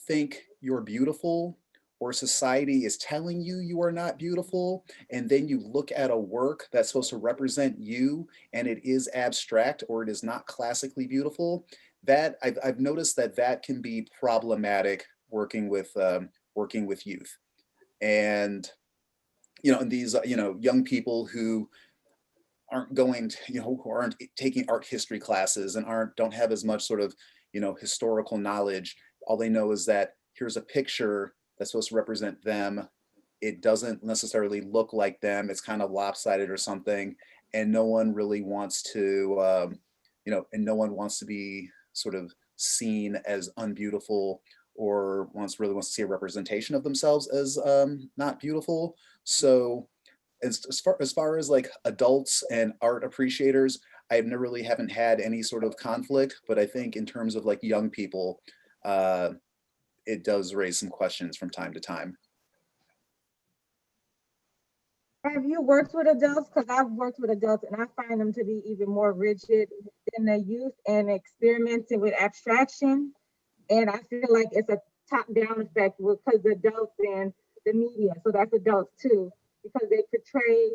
think you're beautiful, or society is telling you you are not beautiful, and then you look at a work that's supposed to represent you and it is abstract or it is not classically beautiful, that I've noticed that can be problematic working with youth. And, you know, and these, you know, young people who aren't going to, you know, who aren't taking art history classes and don't have as much sort of, you know, historical knowledge. All they know is that here's a picture that's supposed to represent them. It doesn't necessarily look like them. It's kind of lopsided or something. And no one really wants to, you know, and no one wants to be sort of seen as unbeautiful or really wants to see a representation of themselves as not beautiful. So as far as like adults and art appreciators, I really haven't had any sort of conflict, but I think in terms of like young people, it does raise some questions from time to time. Have you worked with adults? Because I've worked with adults and I find them to be even more rigid than the youth and experimenting with abstraction. And I feel like it's a top-down effect because the adults and the media, so that's adults too, because they portray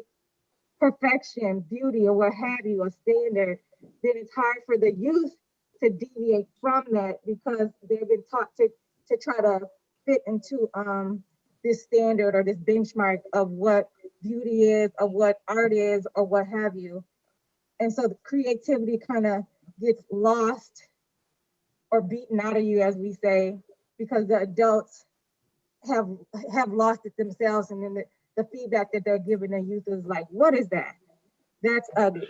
perfection, beauty, or what have you, a standard, then it's hard for the youth to deviate from that because they've been taught to try to fit into this standard or this benchmark of what beauty is, of what art is, or what have you. And so the creativity kind of gets lost or beaten out of you, as we say, because the adults have have lost it themselves, and then the feedback that they're giving the youth is like, what is that? That's ugly.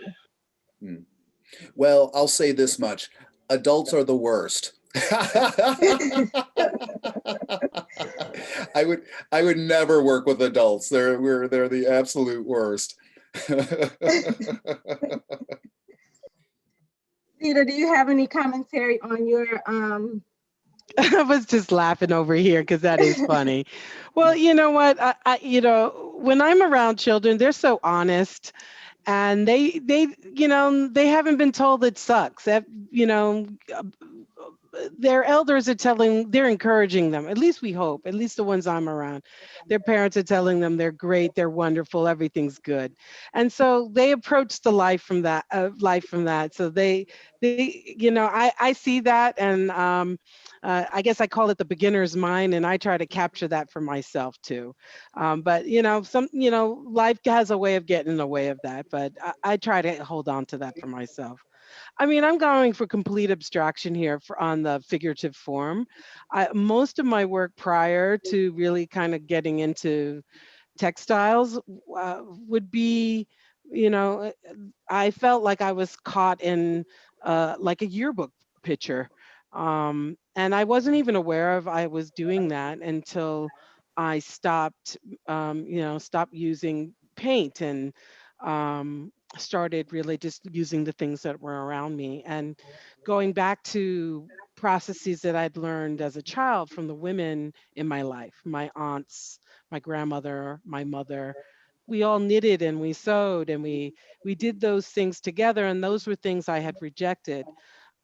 Well, I'll say this much. Adults are the worst. I would never work with adults. They're the absolute worst. Theda, do you have any commentary on your I was just laughing over here because that is funny. Well, you know what? When I'm around children, they're so honest, and they haven't been told it sucks. That, their elders are they're encouraging them. At least we hope. At least the ones I'm around, their parents are telling them they're great, they're wonderful, everything's good, and so they approach the life from that. So I see that, and I guess I call it the beginner's mind, and I try to capture that for myself too. But life has a way of getting in the way of that. But I try to hold on to that for myself. I mean, I'm going for complete abstraction here on the figurative form. Most of my work prior to really kind of getting into textiles would be, I felt like I was caught in like a yearbook picture. And I wasn't even aware of I was doing that until I stopped using paint and started really just using the things that were around me and going back to processes that I'd learned as a child from the women in my life, my aunts, my grandmother, my mother. We all knitted and we sewed and we did those things together, and those were things I had rejected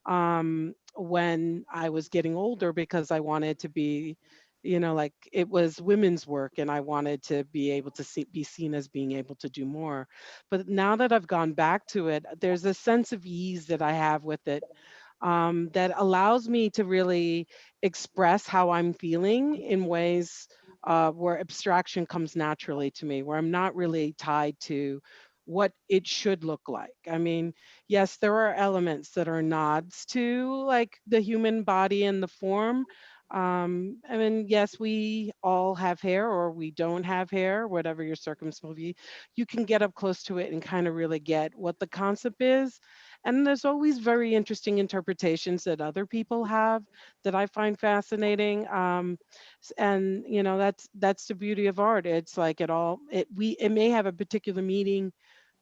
when I was getting older because I wanted to be, like it was women's work and I wanted to be able to be seen as being able to do more. But now that I've gone back to it, there's a sense of ease that I have with it, that allows me to really express how I'm feeling in ways where abstraction comes naturally to me, where I'm not really tied to what it should look like. I mean, yes, there are elements that are nods to like the human body and the form. I mean, yes, we all have hair or we don't have hair, whatever your circumstance will be. You can get up close to it and kind of really get what the concept is. And there's always very interesting interpretations that other people have that I find fascinating. And that's the beauty of art. It's like it may have a particular meaning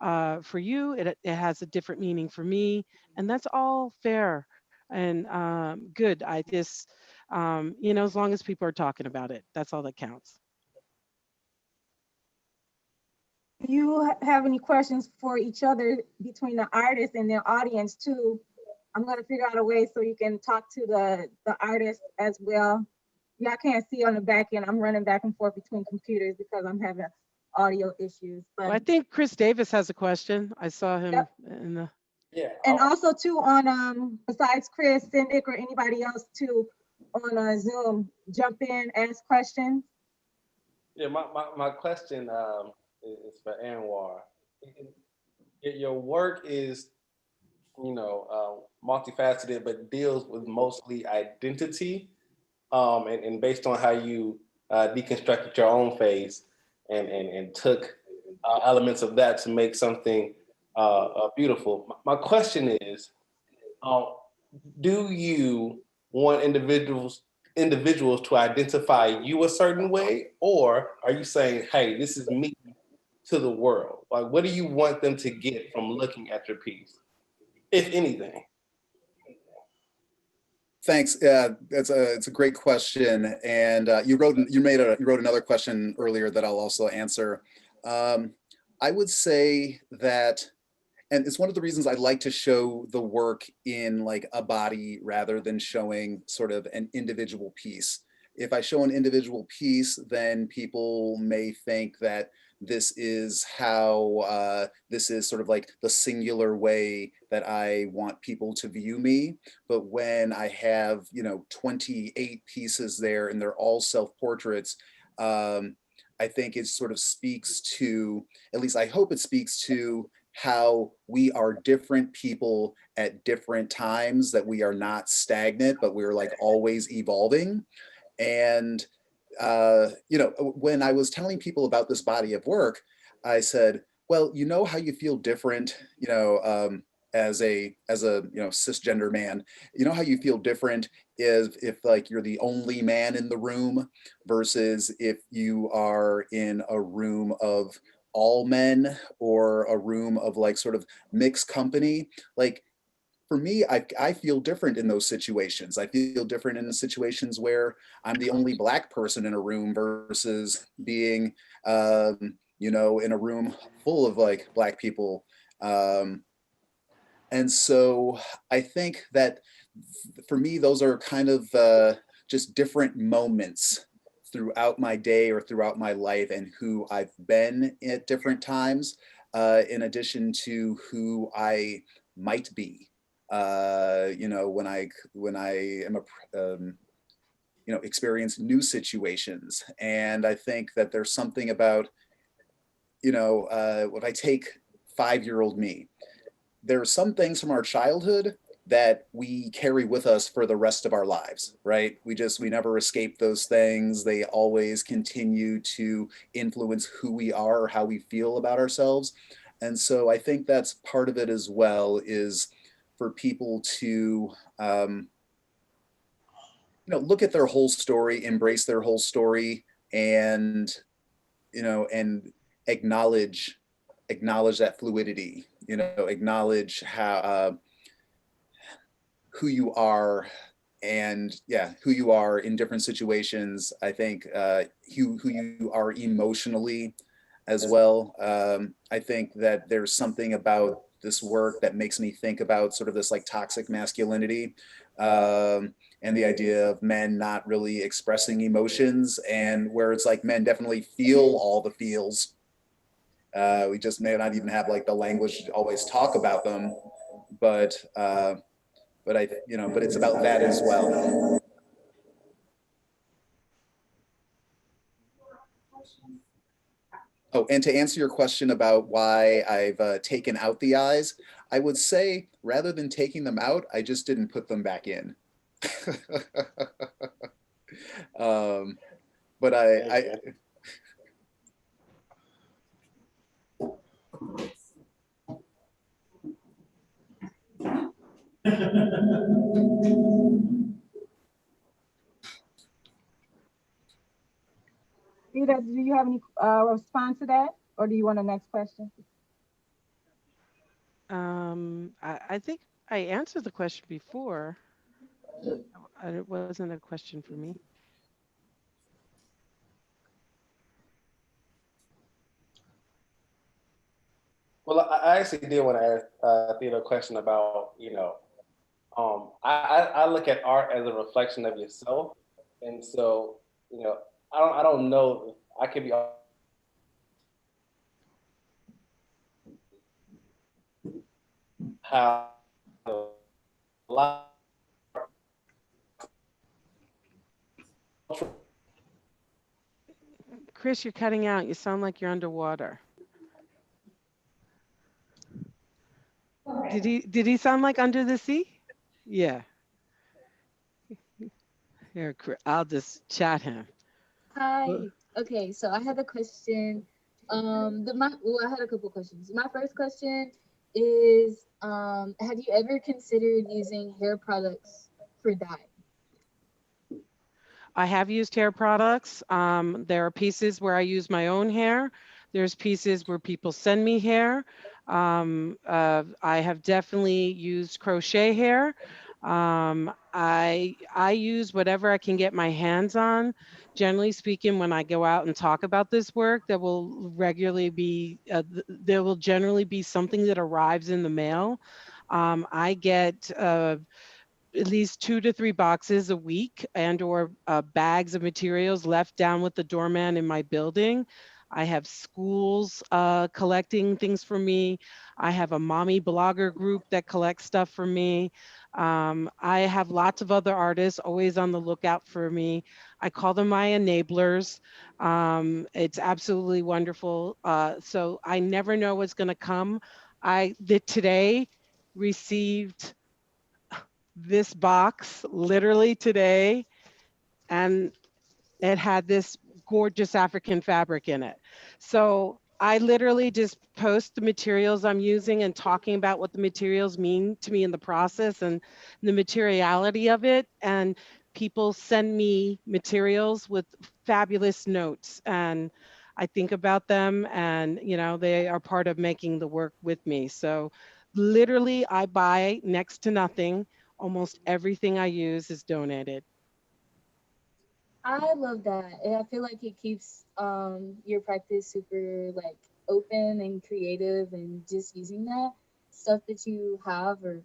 for you. It has a different meaning for me, and that's all fair and good. I just as long as people are talking about it, that's all that counts. do you have any questions for each other between the artist and their audience too? I'm gonna figure out a way so you can talk to the artist as well. Y'all can't see on the back end. I'm running back and forth between computers because I'm having audio issues. But Well, I think Chris Davis has a question. I saw him Yep. in the. Yeah. and also too on besides Chris, Cindic, or anybody else too on Zoom, jump in, ask questions. Yeah, my question is for Anwar. Your work is, multifaceted, but deals with mostly identity, and based on how you deconstructed your own face and took elements of that to make something beautiful. My question is, do you want individuals to identify you a certain way, or are you saying, hey, this is me to the world? Like, what do you want them to get from looking at your piece, if anything? Thanks. It's a great question, and you wrote another question earlier that I'll also answer. I would say that, and it's one of the reasons I like to show the work in like a body rather than showing sort of an individual piece. If I show an individual piece, then people may think that this is how, this is sort of like the singular way that I want people to view me. But when I have, 28 pieces there and they're all self-portraits, I think it sort of speaks to, at least I hope it speaks to, how we are different people at different times, that we are not stagnant, but we're like always evolving. And you know, when I was telling people about this body of work, I said, well, you know how you feel different, you know, as a you know, cisgender man, you know how you feel different if like you're the only man in the room versus if you are in a room of all men or a room of like sort of mixed company. Like for me, I feel different in those situations. I feel different in the situations where I'm the only Black person in a room versus being, you know, in a room full of like Black people. Um, and so I think that for me, those are kind of just different moments throughout my day or throughout my life and who I've been at different times, in addition to who I might be. You know, when I am you know, experience new situations, and I think that there's something about, you know, when I take 5-year-old me, there are some things from our childhood that we carry with us for the rest of our lives, right? We never escape those things. They always continue to influence who we are or how we feel about ourselves. And so I think that's part of it as well, is for people to, you know, look at their whole story, embrace their whole story, and, you know, and acknowledge that fluidity, you know, acknowledge how, who you are, and yeah, who you are in different situations. I think who you are emotionally as well. I think that there's something about this work that makes me think about sort of this like toxic masculinity, and the idea of men not really expressing emotions, and where it's like men definitely feel all the feels. We just may not even have like the language to always talk about them, but I, you know, but it's about that as well. Oh, and to answer your question about why I've taken out the eyes, I would say rather than taking them out, I just didn't put them back in. um, but I Theda, do you have any response to that, or do you want the next question? I think I answered the question before. It wasn't a question for me. Well, I actually did want to ask Theda a question about, you know, I look at art as a reflection of yourself, and so, you know, I don't know, I could be how a lot. Chris, you're cutting out. You sound like you're underwater. Did he sound like under the sea? Yeah. Here, I'll just chat him. Hi. Okay, so I had a question. Well, I had a couple questions. My first question is, have you ever considered using hair products for dye? I have used hair products. There are pieces where I use my own hair. There's pieces where people send me hair. I have definitely used crochet hair. I use whatever I can get my hands on. Generally speaking, when I go out and talk about this work, there will generally be something that arrives in the mail. I get at least 2 to 3 boxes a week and or bags of materials left down with the doorman in my building. I have schools collecting things for me. I have a mommy blogger group that collects stuff for me. I have lots of other artists always on the lookout for me. I call them my enablers. It's absolutely wonderful. So I never know what's going to come. I did today received this box literally today, and it had this gorgeous African fabric in it. So I literally just post the materials I'm using and talking about what the materials mean to me in the process and the materiality of it. And people send me materials with fabulous notes. And I think about them, and they are part of making the work with me. So literally, I buy next to nothing. Almost everything I use is donated. I love that. And I feel like it keeps your practice super like open and creative and just using that stuff that you have or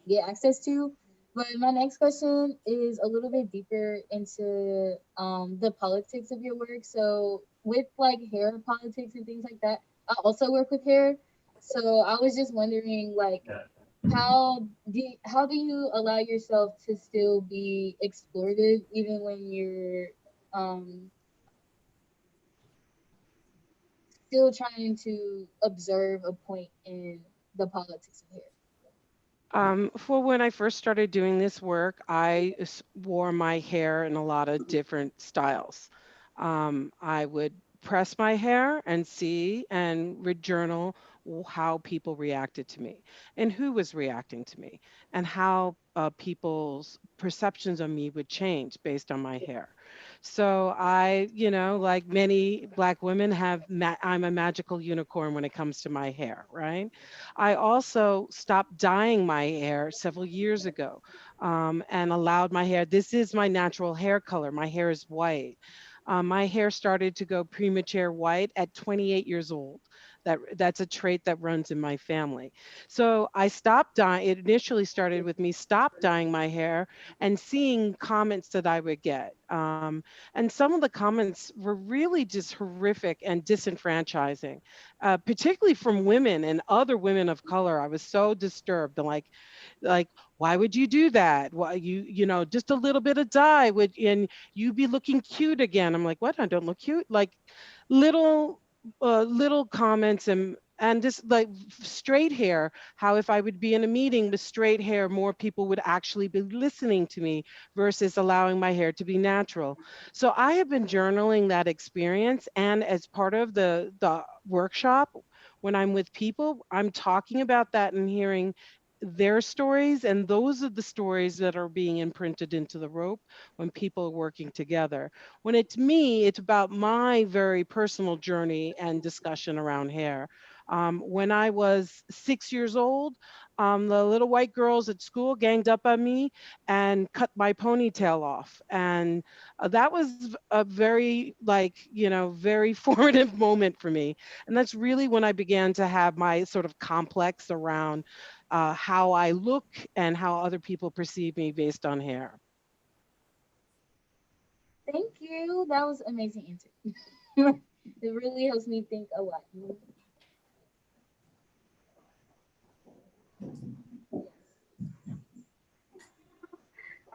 get access to. But my next question is a little bit deeper into the politics of your work. So with like hair politics and things like that, I also work with hair. So I was just wondering like how do you allow yourself to still be explorative even when you're um still trying to observe a point in the politics of hair? For when I first started doing this work, I wore my hair in a lot of different styles. I would press my hair and see and read journal how people reacted to me and who was reacting to me and how people's perceptions of me would change based on my hair. So like many Black women, I'm a magical unicorn when it comes to my hair, right? I also stopped dyeing my hair several years ago, and allowed my hair. This is my natural hair color. My hair is white. My hair started to go premature white at 28 years old. That's a trait that runs in my family. So I stopped dyeing. It initially started with me stop dyeing my hair and seeing comments that I would get. And some of the comments were really just horrific and disenfranchising, particularly from women and other women of color. I was so disturbed. And like, why would you do that? Why just a little bit of dye would, and you be looking cute again. I'm like, what? I don't look cute. Like little, little comments and just like straight hair, how if I would be in a meeting with straight hair, more people would actually be listening to me versus allowing my hair to be natural. So I have been journaling that experience, and as part of the workshop, when I'm with people, I'm talking about that and hearing their stories, and those are the stories that are being imprinted into the rope when people are working together. When it's me, it's about my very personal journey and discussion around hair. When I was 6 years old, the little white girls at school ganged up on me and cut my ponytail off. And that was a very, very formative moment for me. And that's really when I began to have my sort of complex around how I look and how other people perceive me based on hair. Thank you. That was an amazing answer. It really helps me think a lot.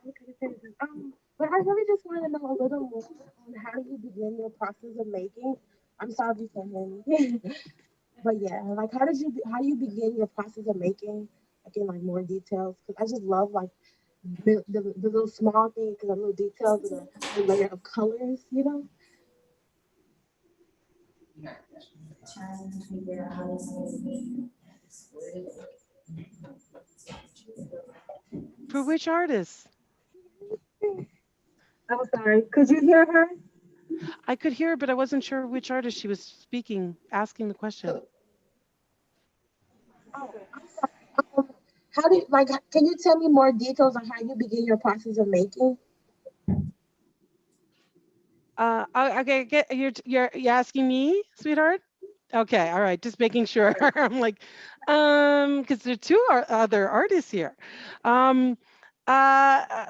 Okay, but I really just want to know a little more on how do you begin your process of making. I'm sorry if you can't hear me, but yeah, like how do you begin your process of making? Like in like more details, because I just love like the little small things and the little details and the layer of colors, you know. Trying to figure out how this is. For which artist? I'm sorry. Could you hear her? I could hear, but I wasn't sure which artist she was speaking, asking the question. Oh, I'm sorry. How do you, like? Can you tell me more details on how you begin your process of making? Okay, you're asking me, sweetheart? Okay, all right, just making sure. I'm like, because there are two other artists here. Um, I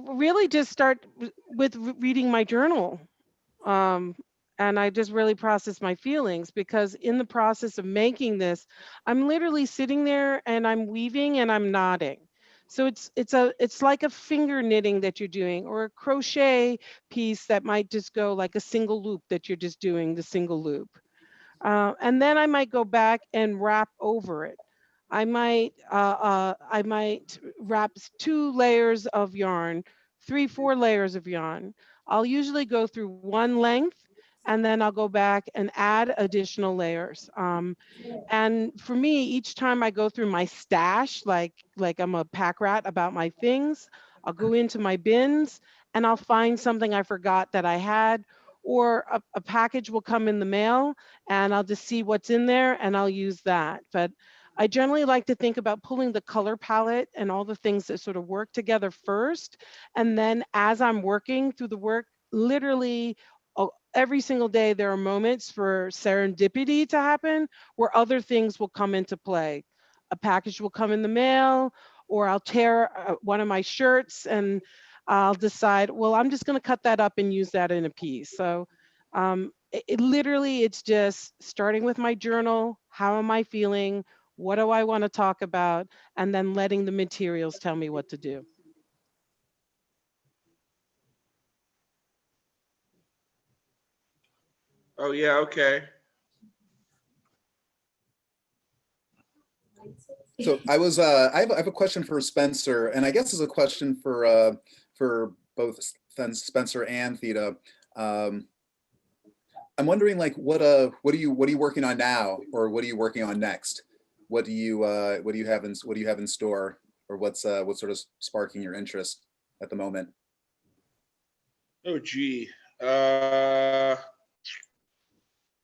really just start with reading my journal. Um, and I just really process my feelings, because in the process of making this, I'm literally sitting there and I'm weaving and I'm nodding. So it's like a finger knitting that you're doing, or a crochet piece that might just go like a single loop that you're just doing the single loop. And then I might go back and wrap over it. I might wrap two layers of yarn 3, 4 layers of yarn. I'll usually go through one length and then I'll go back and add additional layers. And for me, each time I go through my stash, like I'm a pack rat about my things, I'll go into my bins and I'll find something I forgot that I had, or a package will come in the mail and I'll just see what's in there and I'll use that. But I generally like to think about pulling the color palette and all the things that sort of work together first. And then as I'm working through the work, literally every single day, there are moments for serendipity to happen where other things will come into play. A package will come in the mail, or I'll tear one of my shirts and I'll decide, well, I'm just going to cut that up and use that in a piece. So literally, it's just starting with my journal. How am I feeling? What do I want to talk about? And then letting the materials tell me what to do. Oh, yeah, okay. So I have a question for Spencer, and I guess it's a question for both Spencer and Theda. I'm wondering, like, what are you working on now, or what are you working on next? What do you have in store, or what's sort of sparking your interest at the moment? Oh, gee.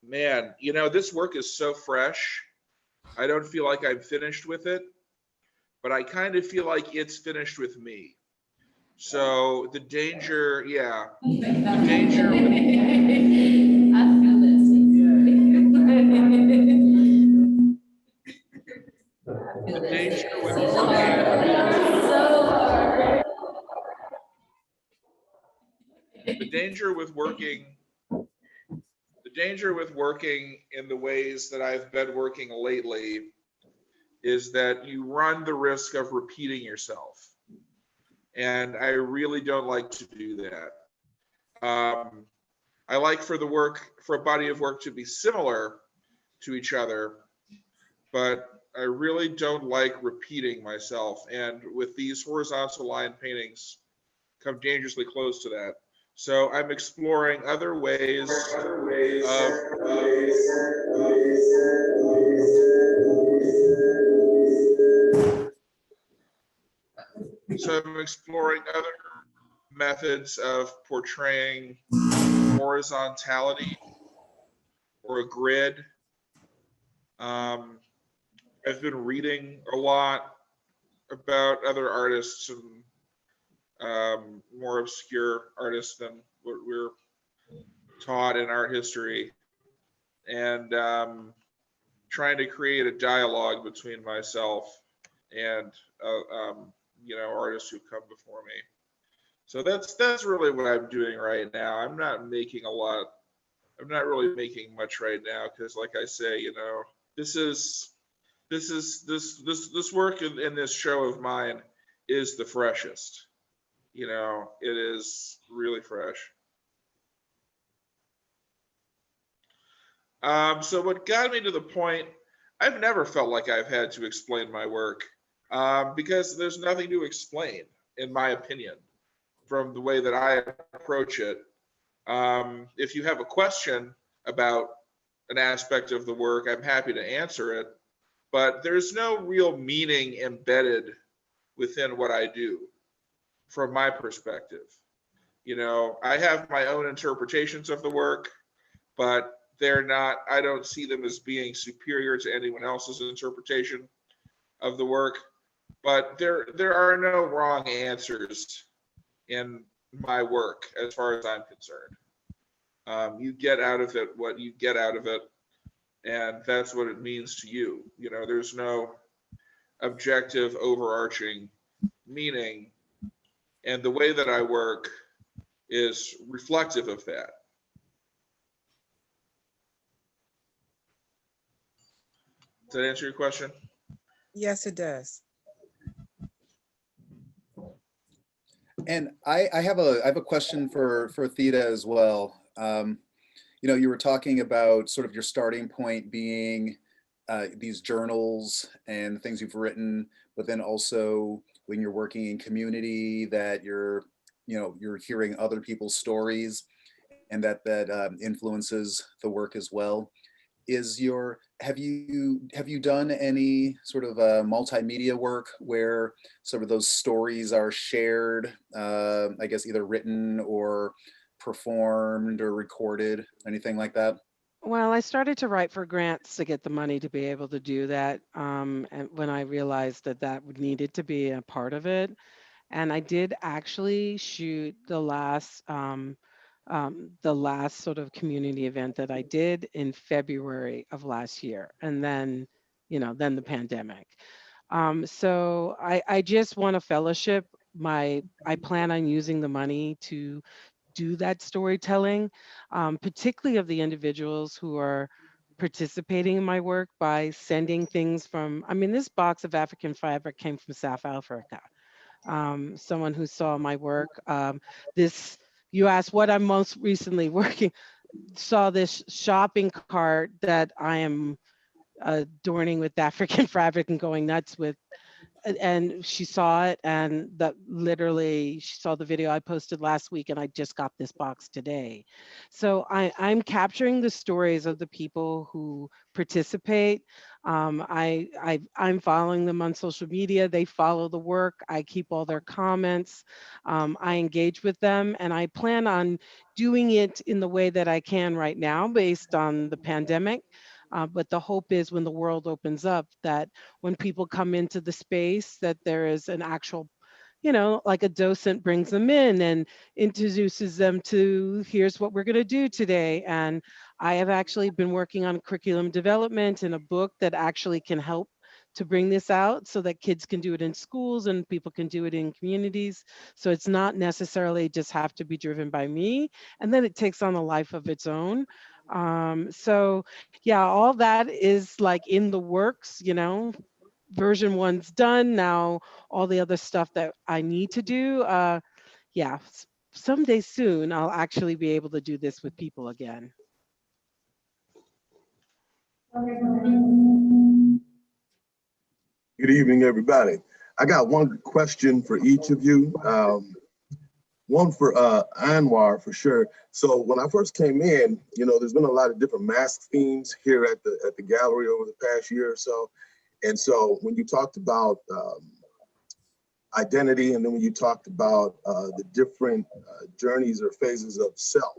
Man, you know, this work is so fresh. I don't feel like I'm finished with it, but I kind of feel like it's finished with me. So the danger, yeah, the danger. I feel this. The danger with So hard. the danger with working in the ways that I've been working lately is that you run the risk of repeating yourself. And I really don't like to do that. I like for a body of work to be similar to each other, but I really don't like repeating myself. And with these horizontal line paintings, come dangerously close to that. So I'm exploring other ways of other methods of portraying horizontality or a grid. I've been reading a lot about other artists and more obscure artists than what we're taught in art history, and trying to create a dialogue between myself and artists who've come before me. So that's really what I'm doing right now. I'm not really making much right now because, like I say, you know, this work in this show of mine is the freshest. You know, it is really fresh. So what got me to the point, I've never felt like I've had to explain my work because there's nothing to explain, in my opinion, from the way that I approach it. If you have a question about an aspect of the work, I'm happy to answer it, but there's no real meaning embedded within what I do from my perspective. You know, I have my own interpretations of the work, but I don't see them as being superior to anyone else's interpretation of the work. But there are no wrong answers in my work as far as I'm concerned. You get out of it what you get out of it, and that's what it means to you. You know, there's no objective overarching meaning, and the way that I work is reflective of that. Does that answer your question? Yes, it does. And I have a question for Theda as well. You know, you were talking about sort of your starting point being these journals and things you've written, but then also when you're working in community that you're you're hearing other people's stories, and that influences the work as well. Have you done any sort of multimedia work where sort of those stories are shared, I guess either written or performed or recorded, anything like that? Well, I started to write for grants to get the money to be able to do that. And when I realized that that would needed to be a part of it, and I did actually shoot the last sort of community event that I did in February of last year, and then, then the pandemic. So I just want a fellowship. I plan on using the money to do that storytelling, particularly of the individuals who are participating in my work by sending things from, I mean, this box of African fabric came from South Africa. Someone who saw my work. This, you asked what I'm most recently working, saw this shopping cart that I am adorning with African fabric and going nuts with, and she saw it, and that literally she saw the video I posted last week, and I just got this box today. So I'm capturing the stories of the people who participate. I'm following them on social media. They follow the work. I keep all their comments. I engage with them, and I plan on doing it in the way that I can right now based on the pandemic. But the hope is when the world opens up, that when people come into the space, that there is an actual, like a docent brings them in and introduces them to, here's what we're going to do today. And I have actually been working on curriculum development and a book that actually can help to bring this out so that kids can do it in schools and people can do it in communities. So it's not necessarily just have to be driven by me. And then it takes on a life of its own. So yeah, all that is like in the works, version one's done. Now all the other stuff that I need to do, yeah, someday soon I'll actually be able to do this with people again. Good evening, everybody. I got one question for each of you. One for Anwar for sure. So when I first came in, there's been a lot of different mask themes here at the gallery over the past year or so. And so when you talked about identity, and then when you talked about the different journeys or phases of self,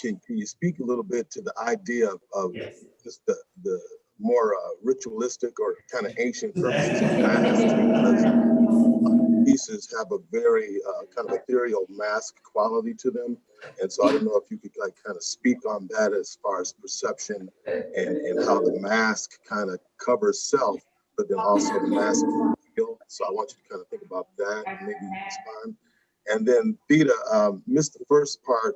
can you speak a little bit to the idea of just the more ritualistic or kind of ancient purposes of masks? Because pieces have a very kind of ethereal mask quality to them. And so I don't know if you could kind of speak on that as far as perception and how the mask kind of covers self, but then also the mask can reveal. So I want you to kind of think about that and maybe respond. And then Theda, missed the first part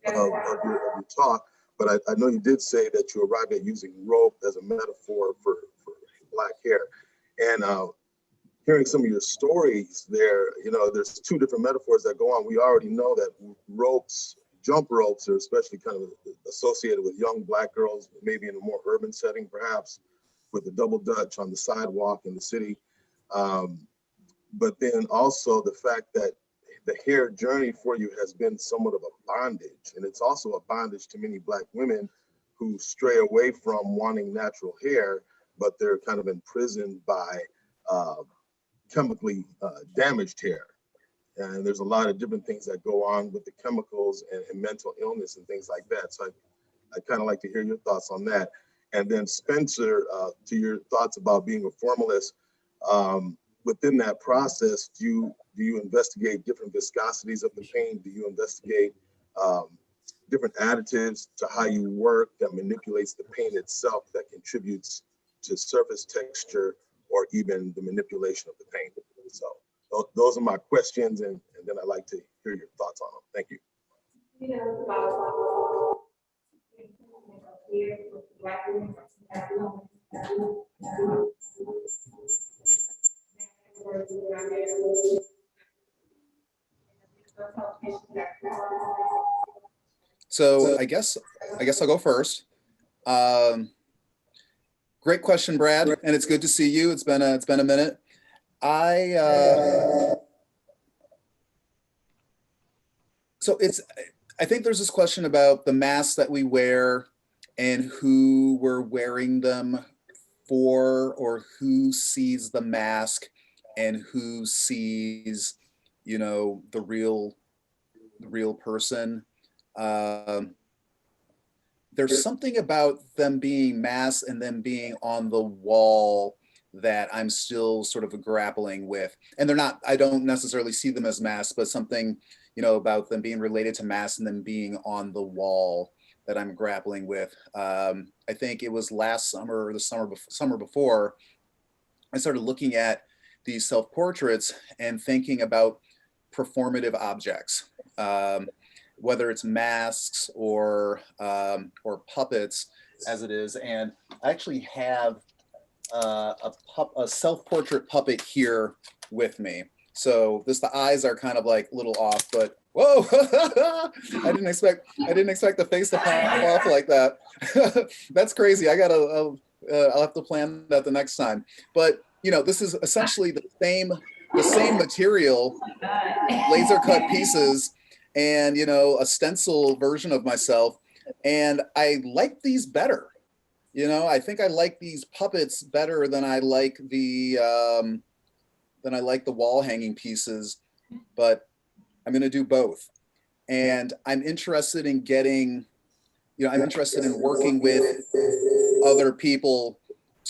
of your talk, but I know you did say that you arrived at using rope as a metaphor for Black hair. And hearing some of your stories there, there's two different metaphors that go on. We already know that ropes, jump ropes, are especially kind of associated with young Black girls, maybe in a more urban setting, perhaps with the double dutch on the sidewalk in the city. But then also the fact that the hair journey for you has been somewhat of a bondage. And it's also a bondage to many Black women who stray away from wanting natural hair, but they're kind of imprisoned by chemically damaged hair. And there's a lot of different things that go on with the chemicals and mental illness and things like that. So I kind of like to hear your thoughts on that. And then Spencer, to your thoughts about being a formalist, within that process, do you investigate different viscosities of the paint? Do you investigate different additives to how you work that manipulates the paint itself that contributes to surface texture or even the manipulation of the paint? So those are my questions, and then I'd like to hear your thoughts on them. Thank you. So I guess I'll go first. Great question, Brad, and it's good to see you. It's been a minute. So I think there's this question about the masks that we wear and who we're wearing them for, or who sees the mask and who sees, the real person. There's something about them being masked and them being on the wall that I'm still sort of grappling with. And they're not, I don't necessarily see them as masks, but something, about them being related to masks and them being on the wall that I'm grappling with. I think it was last summer or the summer before, I started looking at these self-portraits and thinking about performative objects, whether it's masks or puppets as it is. And I actually have a self-portrait puppet here with me. So the eyes are kind of like a little off, but whoa, I didn't expect the face to pop off like that. That's crazy. I'll have to plan that the next time. But this is essentially the same material, laser cut pieces, and a stencil version of myself. And I like these better. I think I like these puppets better than I like the wall hanging pieces, but I'm going to do both. And I'm interested in I'm interested in working with other people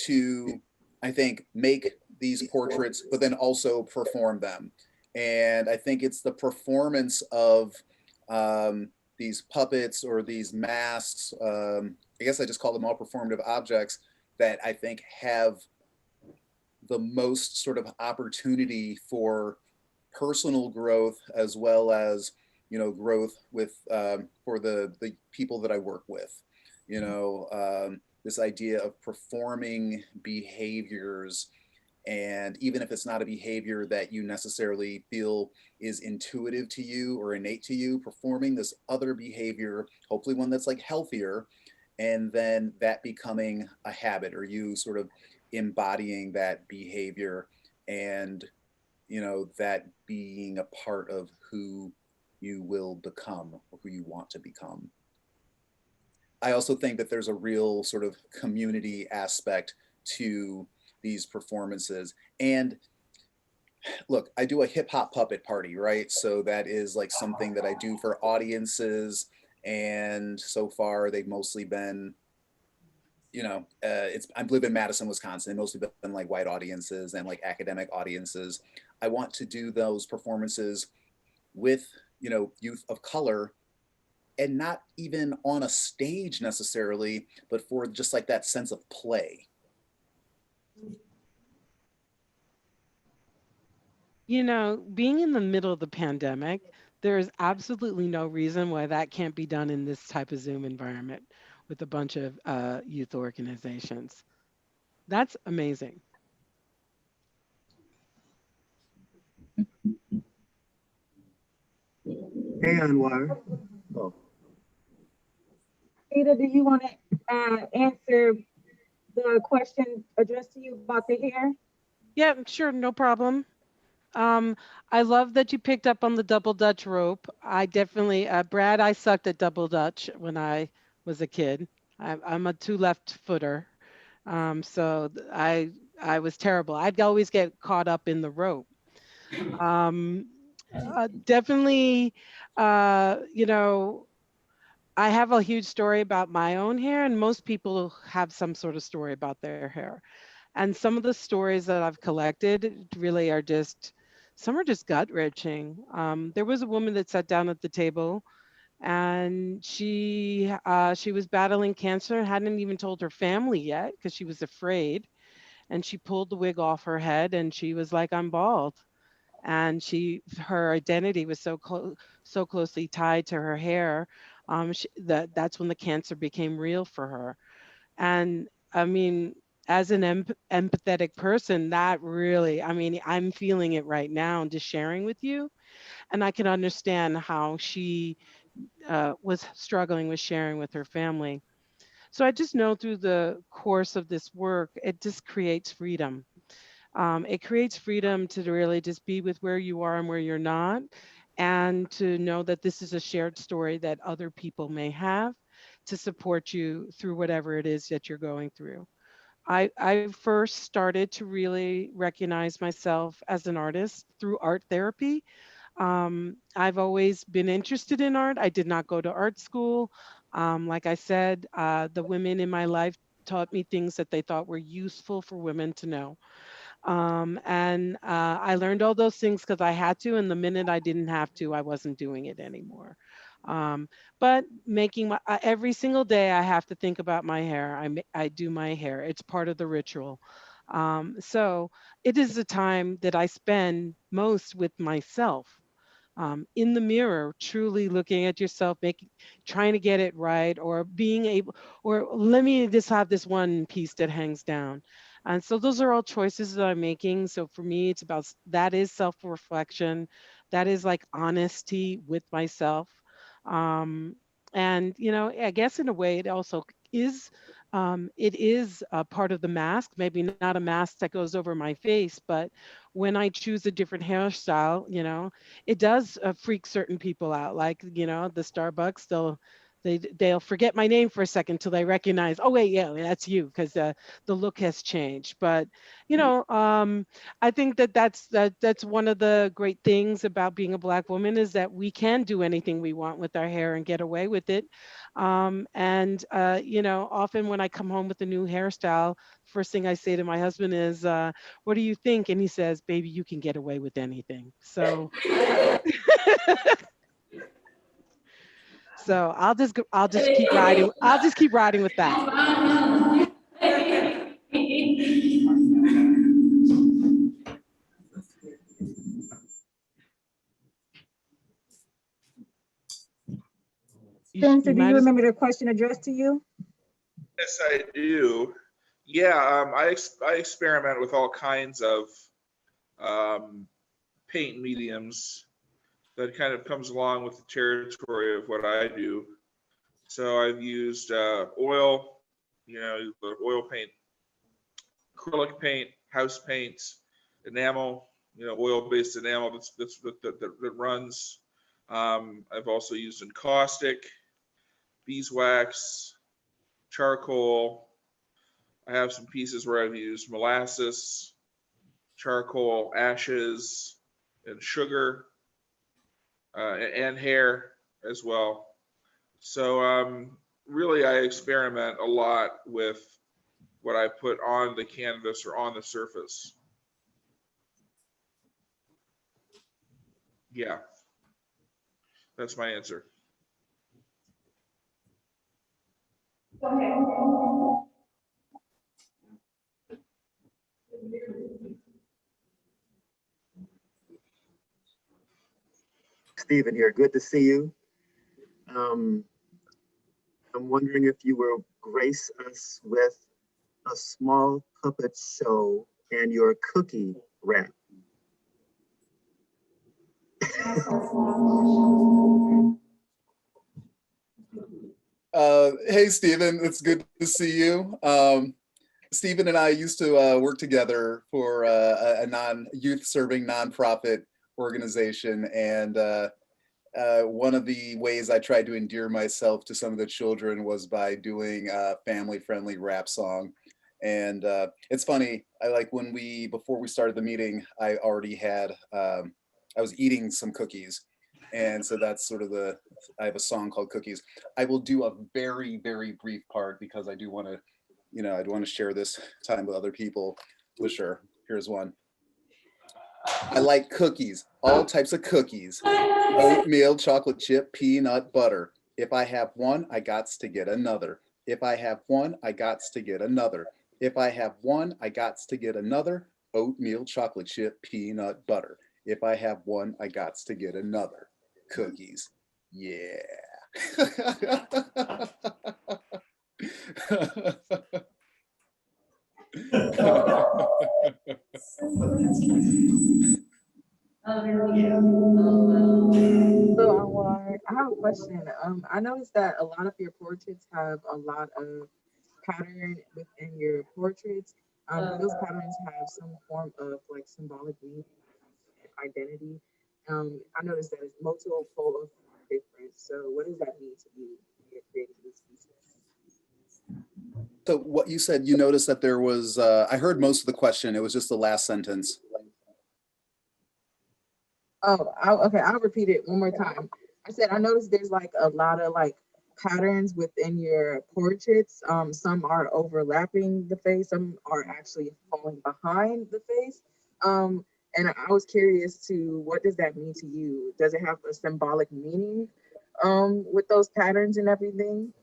to, I think, make these portraits, but then also perform them. And I think it's the performance of these puppets or these masks, I guess I just call them all performative objects, that I think have the most sort of opportunity for personal growth, as well as growth with for the people that I work with. This idea of performing behaviors, and even if it's not a behavior that you necessarily feel is intuitive to you or innate to you, performing this other behavior, hopefully one that's like healthier, and then that becoming a habit, or you sort of embodying that behavior, and that being a part of who you will become or who you want to become. I also think that there's a real sort of community aspect to these performances. And look, I do a hip hop puppet party, right? So that is like something that I do for audiences. And so far they've mostly been, I live in Madison, Wisconsin. They've mostly been like white audiences and like academic audiences. I want to do those performances with, youth of color, and not even on a stage necessarily, but for just like that sense of play. Being in the middle of the pandemic, there is absolutely no reason why that can't be done in this type of Zoom environment with a bunch of youth organizations. That's amazing. Hey, Anwar. Oh, Theda, do you want to answer the question addressed to you about the hair? Yeah, sure, no problem. I love that you picked up on the double Dutch rope. I definitely, Brad, I sucked at double Dutch when I was a kid. I'm a two left footer. I was terrible. I'd always get caught up in the rope. Um, Definitely, I have a huge story about my own hair, and most people have some sort of story about their hair. And some of the stories that I've collected really are some are just gut wrenching. There was a woman that sat down at the table, and she was battling cancer and hadn't even told her family yet because she was afraid. And she pulled the wig off her head and she was like, "I'm bald." And her identity was so closely tied to her hair, that's when the cancer became real for her. And I mean, as an empathetic person, that really, I'm feeling it right now and just sharing with you. And I can understand how she was struggling with sharing with her family. So I just know through the course of this work, it just creates freedom. It creates freedom to really just be with where you are and where you're not, and to know that this is a shared story that other people may have to support you through whatever it is that you're going through. I first started to really recognize myself as an artist through art therapy. I've always been interested in art. I did not go to art school. Like I said, the women in my life taught me things that they thought were useful for women to know. And I learned all those things because I had to. And the minute I didn't have to, I wasn't doing it anymore. Um, but making every single day, I have to think about my hair. I do my hair. It's part of the ritual. So it is a time that I spend most with myself, in the mirror, truly looking at yourself, making, trying to get it right, or being able, or let me just have this one piece that hangs down. And so those are all choices that I'm making. So for me, it's about that is self-reflection, that is like honesty with myself. Um, and I guess in a way, it also is. It is a part of the mask, maybe not a mask that goes over my face, but when I choose a different hairstyle, it does freak certain people out. Like, the Starbucks, they'll forget my name for a second till they recognize, oh wait, yeah, that's you, because the look has changed. But I think that's one of the great things about being a Black woman, is that we can do anything we want with our hair and get away with it. And often when I come home with a new hairstyle, first thing I say to my husband is, what do you think? And he says, baby, you can get away with anything. So I'll just keep riding. I'll just keep riding with that. Spencer, You do might you as remember the question addressed to you? Yes, I do. Yeah, I experiment with all kinds of um, paint mediums. That kind of comes along with the territory of what I do. So I've used oil, the oil paint, acrylic paint, house paints, enamel, oil-based enamel that runs. I've also used encaustic, beeswax, charcoal. I have some pieces where I've used molasses, charcoal, ashes, and sugar, and hair as well. So really, I experiment a lot with what I put on the canvas or on the surface. Yeah, that's my answer. Stephen here. Good to see you. Um, I'm wondering if you will grace us with a small puppet show and your cookie wrap. Hey, Stephen, it's good to see you. Stephen and I used to work together for a youth serving nonprofit organization. And one of the ways I tried to endear myself to some of the children was by doing a family-friendly rap song. And it's funny, before we started the meeting, I already had, I was eating some cookies. And so that's sort of I have a song called Cookies. I will do a very, very brief part because I do want to, I'd want to share this time with other people for sure. Here's one. I like cookies, all types of cookies. Oatmeal, chocolate chip, peanut butter. If I have one, I gots to get another. If I have one, I gots to get another. If I have one, I gots to get another. Oatmeal, chocolate chip, peanut butter. If I have one, I gots to get another. Cookies. Yeah. So, Anwar, I have a question. I noticed that a lot of your portraits have a lot of pattern within your portraits. Those patterns have some form of like symbolic meaning, identity. I noticed that it's multiple of difference. So what does that mean to you when you're creating these pieces? So what you said, you noticed that there was, I heard most of the question. It was just the last sentence. Oh, okay, I'll repeat it one more time. I said, I noticed there's like a lot of like patterns within your portraits. Some are overlapping the face, some are actually falling behind the face. And I was curious to what does that mean to you? Does it have a symbolic meaning with those patterns and everything?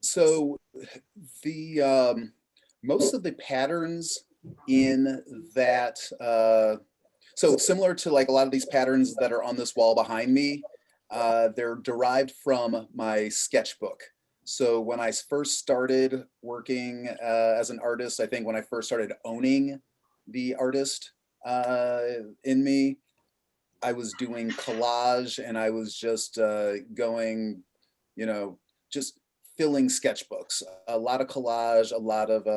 So the most of the patterns in that, so similar to like a lot of these patterns that are on this wall behind me, they're derived from my sketchbook. So when I first started working as an artist, I think when I first started owning the artist in me, I was doing collage and I was just going, you know, just filling sketchbooks, a lot of collage, a lot of,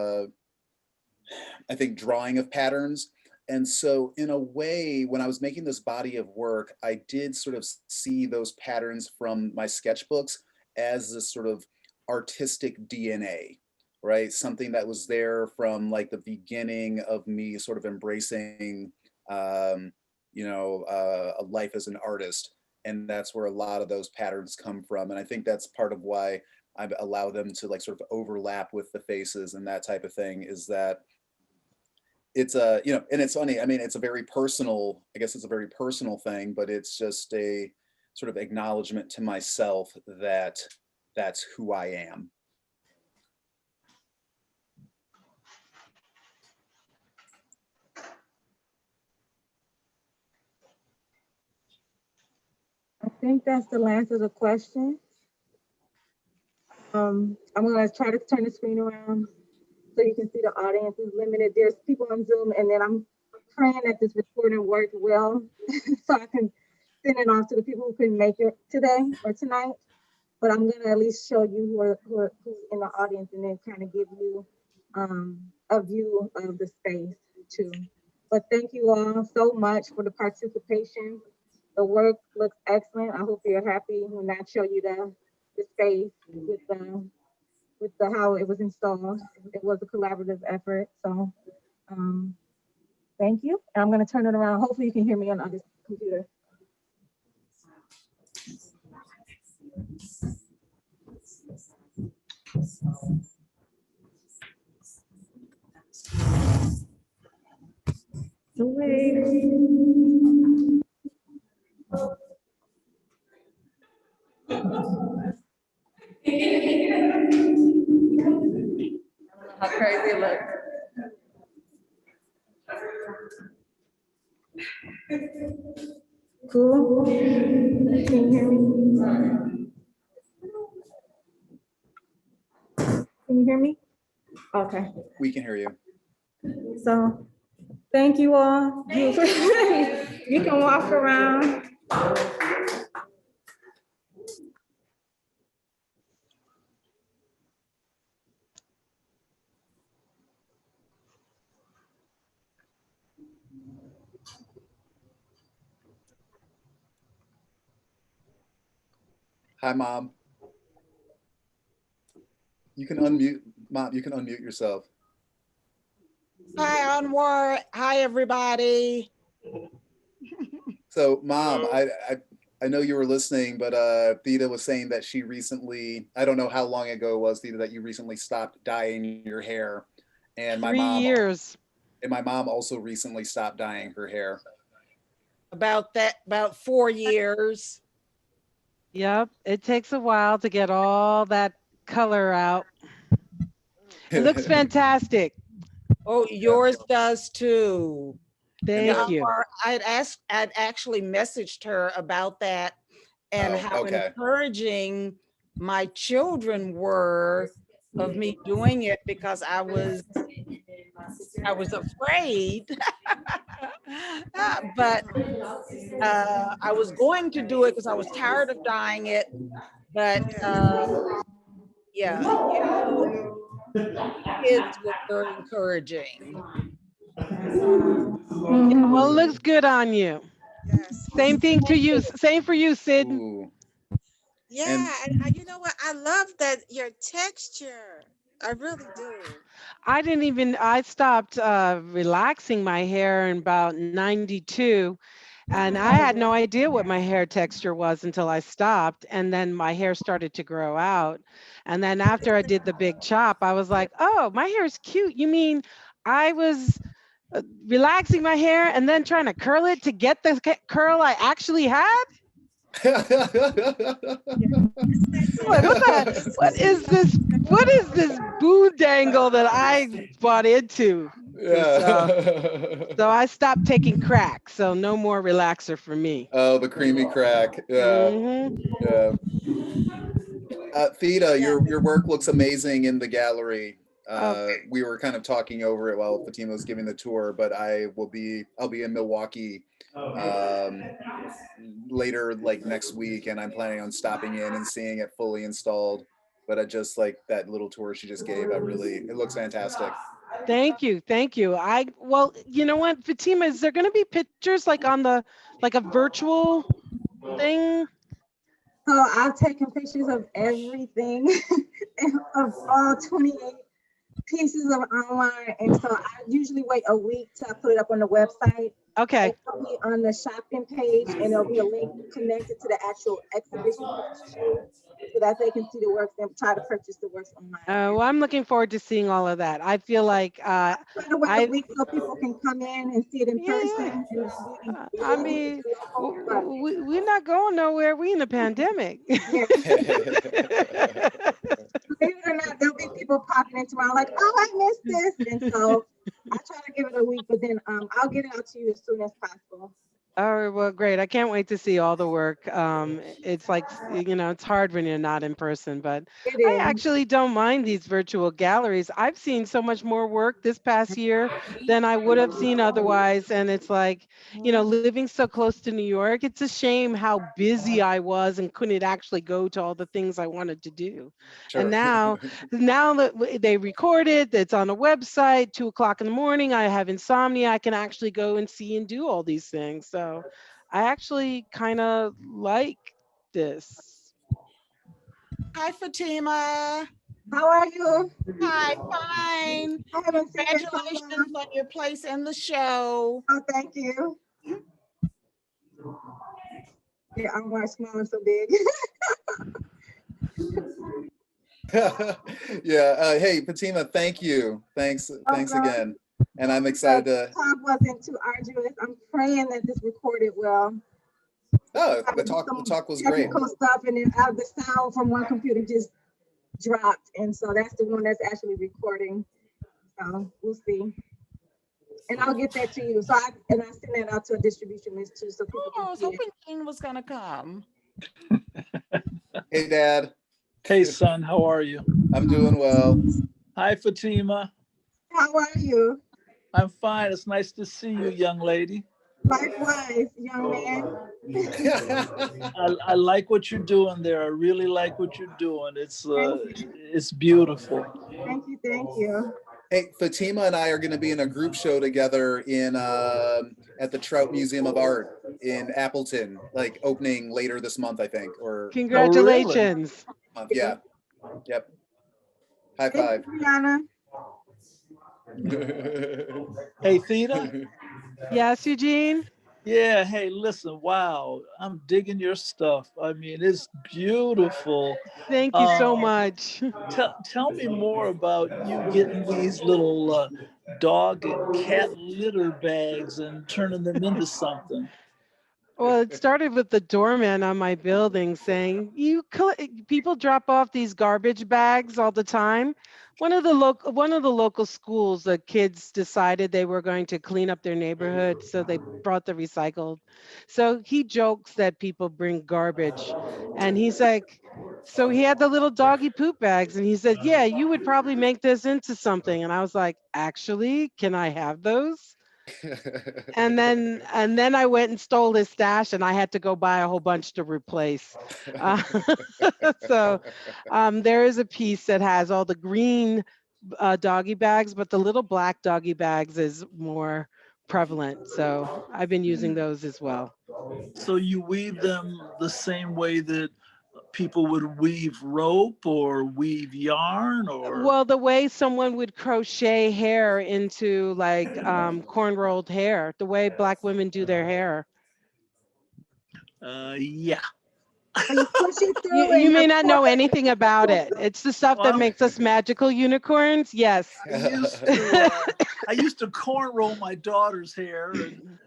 I think, drawing of patterns. And so in a way, when I was making this body of work, I did sort of see those patterns from my sketchbooks as this sort of artistic DNA, right? Something that was there from like the beginning of me sort of embracing, you know, a life as an artist. And that's where a lot of those patterns come from. And I think that's part of why I allow them to like sort of overlap with the faces and that type of thing, is that it's a, you know, and it's funny, I mean, it's a very personal, I guess it's a very personal thing, but it's just a sort of acknowledgement to myself that that's who I am. I think that's the last of the questions. I'm gonna try to turn the screen around so you can see the audience is limited. There's people on Zoom, and then I'm praying that this recording worked well so I can send it off to the people who couldn't make it today or tonight. But I'm gonna at least show you who's in the audience and then kind of give you a view of the space too. But thank you all so much for the participation. The work looks excellent. I hope you're happy when I show you the space with the how it was installed. It was a collaborative effort. So thank you. And I'm gonna turn it around. Hopefully you can hear me on this computer. How crazy it looks. Cool. Can you hear me? Can you hear me? Okay. We can hear you. So thank you all. You can walk around. Hi, Mom. You can unmute, Mom, you can unmute yourself. Hi, Anwar. Hi, everybody. So, Mom, I know you were listening, but Theda was saying that she recently, I don't know how long ago it was, Theda, that you recently stopped dyeing your hair. And my 3 years. And my mom also recently stopped dyeing her hair. About 4 years. Yep, it takes a while to get all that color out. It looks fantastic. Oh, yours does too. Thank you. I'd actually messaged her about that and how encouraging my children were of me doing it, because I was afraid, but I was going to do it because I was tired of dyeing it. But yeah, kids were very encouraging. Well, it looks good on you. Yes. Same thing to you. Same for you, Sid. Ooh. Yeah, and you know what? I love that your texture. I really do. I stopped relaxing my hair in about 92. And I had no idea what my hair texture was until I stopped. And then my hair started to grow out. And then after I did the big chop, I was like, oh, my hair is cute. You mean I was relaxing my hair and then trying to curl it to get the curl I actually had? Like, what is this? What is this boondangle that I bought into? So I stopped taking crack. So no more relaxer for me. Oh, the creamy crack. Yeah. Yeah. Theda, your work looks amazing in the gallery. We were kind of talking over it while Fatima was giving the tour, but I'll be in Milwaukee later, like next week, and I'm planning on stopping in and seeing it fully installed. But I just like that little tour she just gave. It looks fantastic. Thank you. Well, you know what, Fatima, is there going to be pictures like on the, like a virtual thing? So I've taken pictures of everything, of all 28 pieces of Anwar, and so I usually wait a week till I put it up on the website. Okay. It'll be on the shopping page, and there'll be a link connected to the actual exhibition so that they can see the works and try to purchase the works online. Well, I'm looking forward to seeing all of that. I feel like try to wait a week so people can come in and see it in person. I mean, we're not going nowhere. We in a pandemic. Believe it or not, there'll be people popping in tomorrow like, oh, I missed this. And so I try to give it a week, but then I'll get it out to you as soon as possible. All right, well, great. I can't wait to see all the work. It's like, it's hard when you're not in person, but I actually don't mind these virtual galleries. I've seen so much more work this past year than I would have seen otherwise. And it's like, living so close to New York, it's a shame how busy I was and couldn't actually go to all the things I wanted to do. Sure. And now that they record it, it's on a website, 2 o'clock in the morning, I have insomnia, I can actually go and see and do all these things. So I actually kind of like this. Hi, Fatima. How are you? Hi, fine. Congratulations on your place in the show. Oh, thank you. Yeah, I'm more small and so big. Yeah. Hey, Fatima, thank you. Thanks again. And I'm excited to. The talk wasn't too arduous. I'm praying that this recorded well. Oh, the talk was great. Technical stuff, and then the sound from one computer just dropped, and so that's the one that's actually recording. So we'll see. And I'll get that to you. So I send that out to a distribution list too, so people can I was hoping Jean was gonna come. Hey, Dad. Hey, son. How are you? I'm doing well. Hi, Fatima. How are you? I'm fine. It's nice to see you, young lady. Likewise, young man. I like what you're doing there. I really like what you're doing. It's beautiful. Thank you. Hey, Fatima and I are going to be in a group show together in at the Trout Museum of Art in Appleton, like opening later this month, I think. Or congratulations. Yeah. Yep. High five. Brianna. Hey, Theda. Yes, Eugene. Yeah. Hey, listen. Wow, I'm digging your stuff. I mean, it's beautiful. Thank you so much. Tell me more about you getting these little dog and cat litter bags and turning them into something. Well, it started with the doorman on my building saying, people drop off these garbage bags all the time. One of the local schools, the kids decided they were going to clean up their neighborhood, so they brought the recycled. So he jokes that people bring garbage, and he's like, so he had the little doggy poop bags, and he said, yeah, you would probably make this into something. And I was like, actually, can I have those? And then I went and stole his stash, and I had to go buy a whole bunch to replace. So there is a piece that has all the green doggy bags, but the little black doggy bags is more prevalent. So I've been using those as well. So you weave them the same way that people would weave rope or weave yarn, or Well, the way someone would crochet hair into like corn rolled hair, the way Black women do their hair. yeah. And you push it You, through and you you're may not know pulling. anything about it. It's the stuff that Well, makes us magical unicorns. Yes. I used to corn roll my daughter's hair, and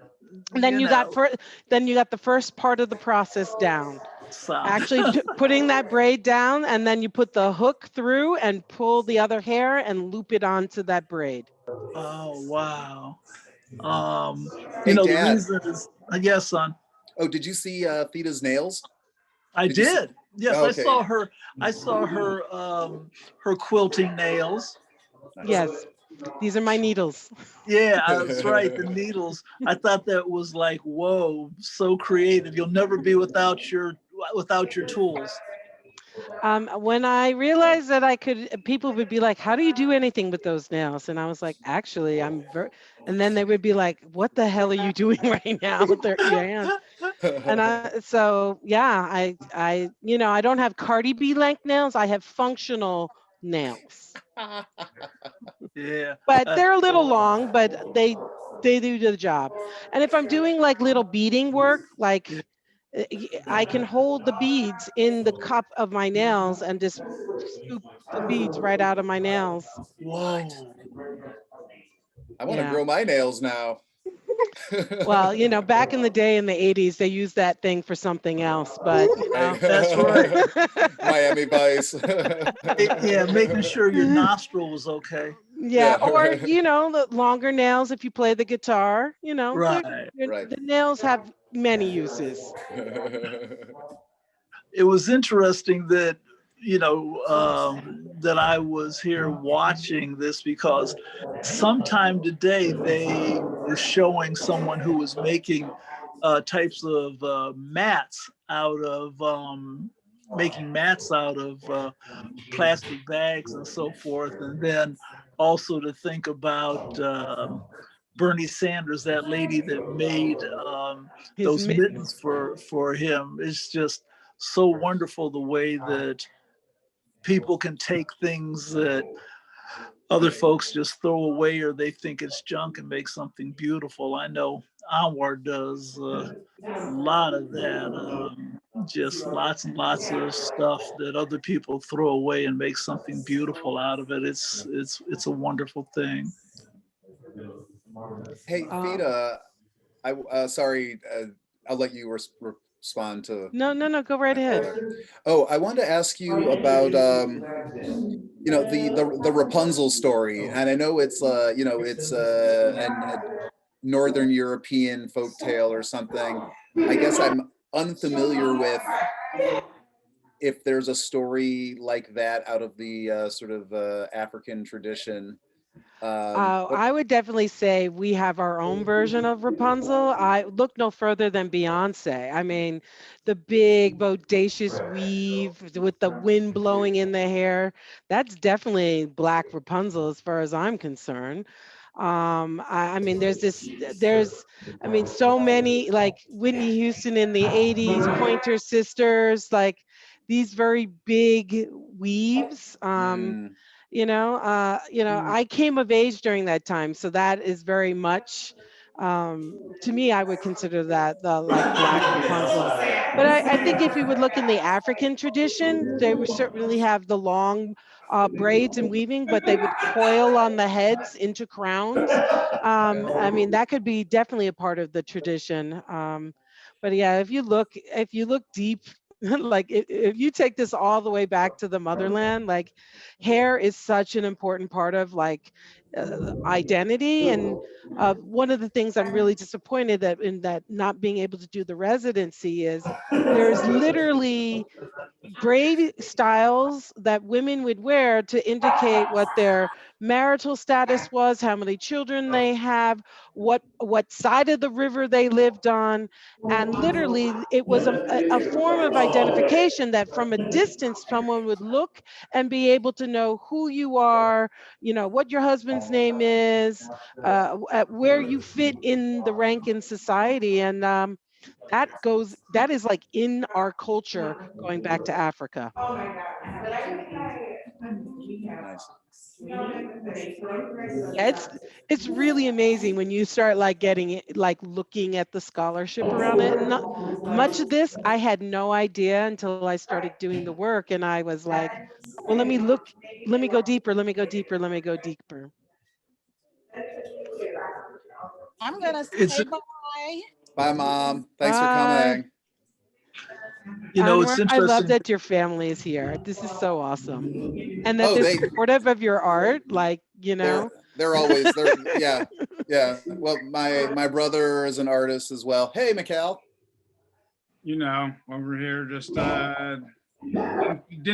And then you you got know, then you got the first part of the process down. so. Actually putting that braid down, and then you put the hook through and pull the other hair and loop it onto that braid. Oh wow. You Hey, know, the Dad. reason is, yes, son. Oh, did you see Theda's nails? I Did you see? did. Yes, Oh, I okay. saw her. I saw her her quilting nails. Nice. Yes. These are my needles. Yeah, that's right. The needles. I thought that was like, whoa, so creative. You'll never be without your tools. When I realized that I could, people would be like, "How do you do anything with those nails?" And I was like, "Actually, I'm very." And then they would be like, "What the hell are you doing right now with your hands?" And so yeah, you know, I don't have Cardi B length nails. I have functional nails, Yeah. but they're a little long, but they do the job. And if I'm doing like little beading work, like I can hold the beads in the cup of my nails and just scoop the beads right out of my nails. Whoa. I want to Yeah. grow my nails now. Well, you know, back in the day in the 80s, they used that thing for something else, but you know. That's right. Miami Vice. Yeah, making sure your nostril was okay. Yeah, or you know, the longer nails if you play the guitar, you know, Right. Right. the nails have many uses. It was interesting that, you know, that I was here watching this, because sometime today they were showing someone who was making types of mats out of making mats out of plastic bags and so forth. And then also to think about Bernie Sanders, that lady that made His those mittens. mittens for him. It's just so wonderful the way that people can take things that other folks just throw away or they think it's junk and make something beautiful. I know Anwar does a lot of that. Just lots and lots of stuff that other people throw away and make something beautiful out of it. It's a wonderful thing. Hey, Theda, sorry, I'll let you respond to. No, go right ahead. Oh, I wanted to ask you about you know, the Rapunzel story, and I know it's you know, it's a Northern European folk tale or something. I guess I'm unfamiliar with if there's a story like that out of the sort of African tradition. I would definitely say we have our own version of Rapunzel. I look no further than Beyonce. I mean, the big bodacious weave with the wind blowing in the hair. That's definitely Black Rapunzel as far as I'm concerned. I mean, I mean, so many like Whitney Houston in the 80s, Pointer Sisters, like these very big weaves. You know, I came of age during that time, so that is very much to me, I would consider that the like Black Rapunzel. But I think if you would look in the African tradition, they would certainly have the long braids and weaving, but they would coil on the heads into crowns. I mean, that could be definitely a part of the tradition. But yeah, if you look deep, like if you take this all the way back to the motherland, like hair is such an important part of like identity. And one of the things I'm really disappointed that in that not being able to do the residency is there's literally braid styles that women would wear to indicate what their marital status was, how many children they have, what side of the river they lived on. And literally it was a form of identification that from a distance someone would look and be able to know who you are, you know, what your husband's name is, where you fit in the rank in society. And that is like in our culture going back to Africa. Nice. Yeah, it's really amazing when you start like getting it, like looking at the scholarship around it. And not, much of this I had no idea until I started doing the work, and I was like, well, let me go deeper, let me go deeper, let me go deeper. I'm gonna It's say bye. Bye, Mom. Thanks for Bye. coming. you know it's Anwar, I love interesting. that your family is here. This is so awesome. And that Oh, they're supportive of your art, like, you know. they're always there. Yeah, yeah. Well, my brother is an artist as well. Hey, Mikhail. You know, over here just didn't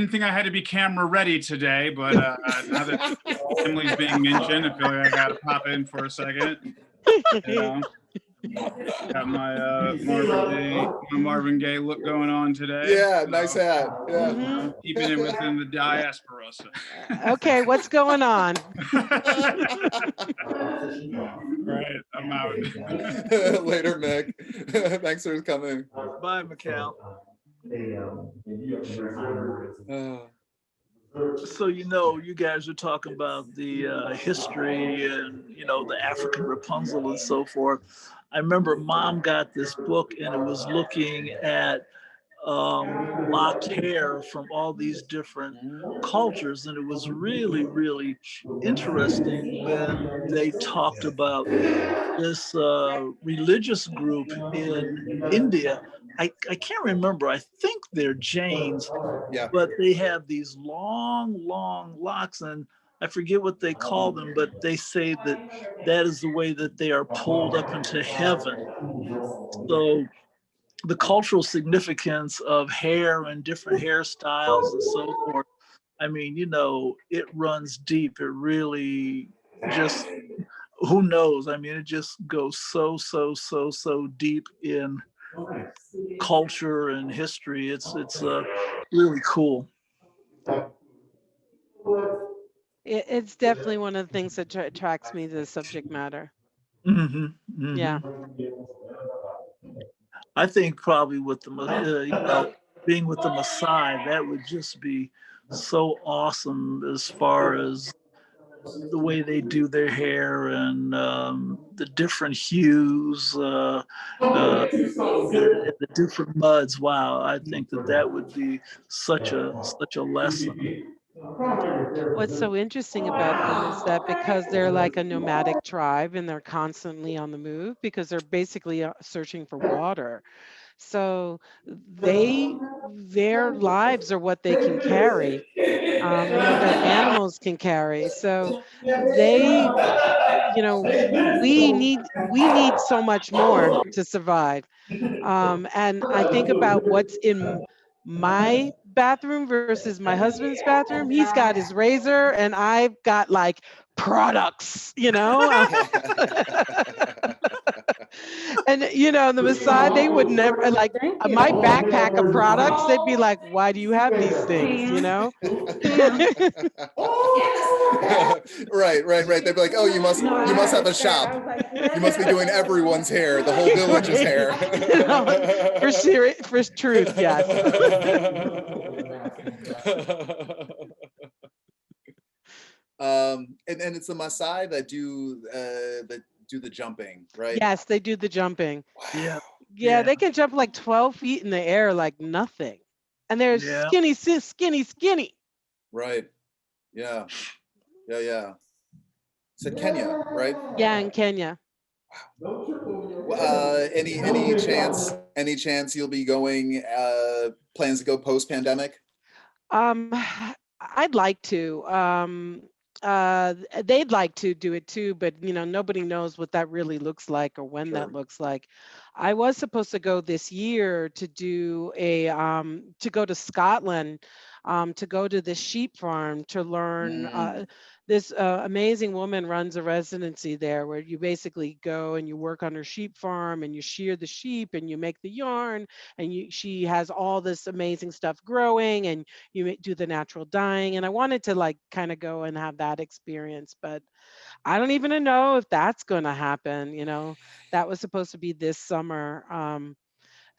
think I had to be camera ready today, but now that family's being mentioned, I feel like I gotta pop in for a second. You know, got my Marvin Gaye look going on today. Yeah, nice hat. Yeah. Mm-hmm. Keeping it within the diaspora. So. Okay, what's going on? Right, I'm out. Later, Mick. Thanks for coming. Bye, Mikhail. So, you know, you guys are talking about the history and, you know, the African Rapunzel and so forth. I remember Mom got this book and it was looking at locked hair from all these different cultures. And it was really, really interesting when they talked about this religious group in India. I can't remember. I think they're Jains, yeah, but they have these long, long locks, and I forget what they call them, but they say that that is the way that they are pulled up into heaven. So the cultural significance of hair and different hairstyles and so forth, I mean, you know, it runs deep. It really just, who knows? I mean, it just goes so deep in culture and history. It's really cool. It's definitely one of the things that attracts me to the subject matter. Mm-hmm, mm-hmm. Yeah. I think probably with the, you know, being with the Maasai, that would just be so awesome as far as the way they do their hair and the different hues, the different muds. Wow, I think that that would be such a lesson. What's so interesting about them is that because they're like a nomadic tribe and they're constantly on the move because they're basically searching for water. So their lives are what they can carry, and what their animals can carry. So they, you know, we need so much more to survive. And I think about what's in my bathroom versus my husband's bathroom. He's got his razor and I've got like products, you know. And you know, the Maasai, they would never like my backpack of products. They'd be like, "Why do you have these things?" You know. right. They'd be like, "Oh, you must have a shop. You must be doing everyone's hair, the whole village's hair." You know, for truth, yes. And it's the Maasai that do the jumping, right? Yes, they do the jumping. Yeah. Yeah, they can jump like 12 feet in the air like nothing. And they're skinny. Right. Yeah. Said Kenya, right? Yeah, in Kenya. Any chance you'll be going, plans to go post-pandemic? I'd like to. They'd like to do it too, but you know, nobody knows what that really looks like or when that looks like. I was supposed to go this year to do to go to Scotland, to go to the sheep farm to learn this amazing woman runs a residency there where you basically go and you work on her sheep farm and you shear the sheep and you make the yarn and she has all this amazing stuff growing and you do the natural dyeing. And I wanted to like kind of go and have that experience, but I don't even know if that's going to happen. That was supposed to be this summer.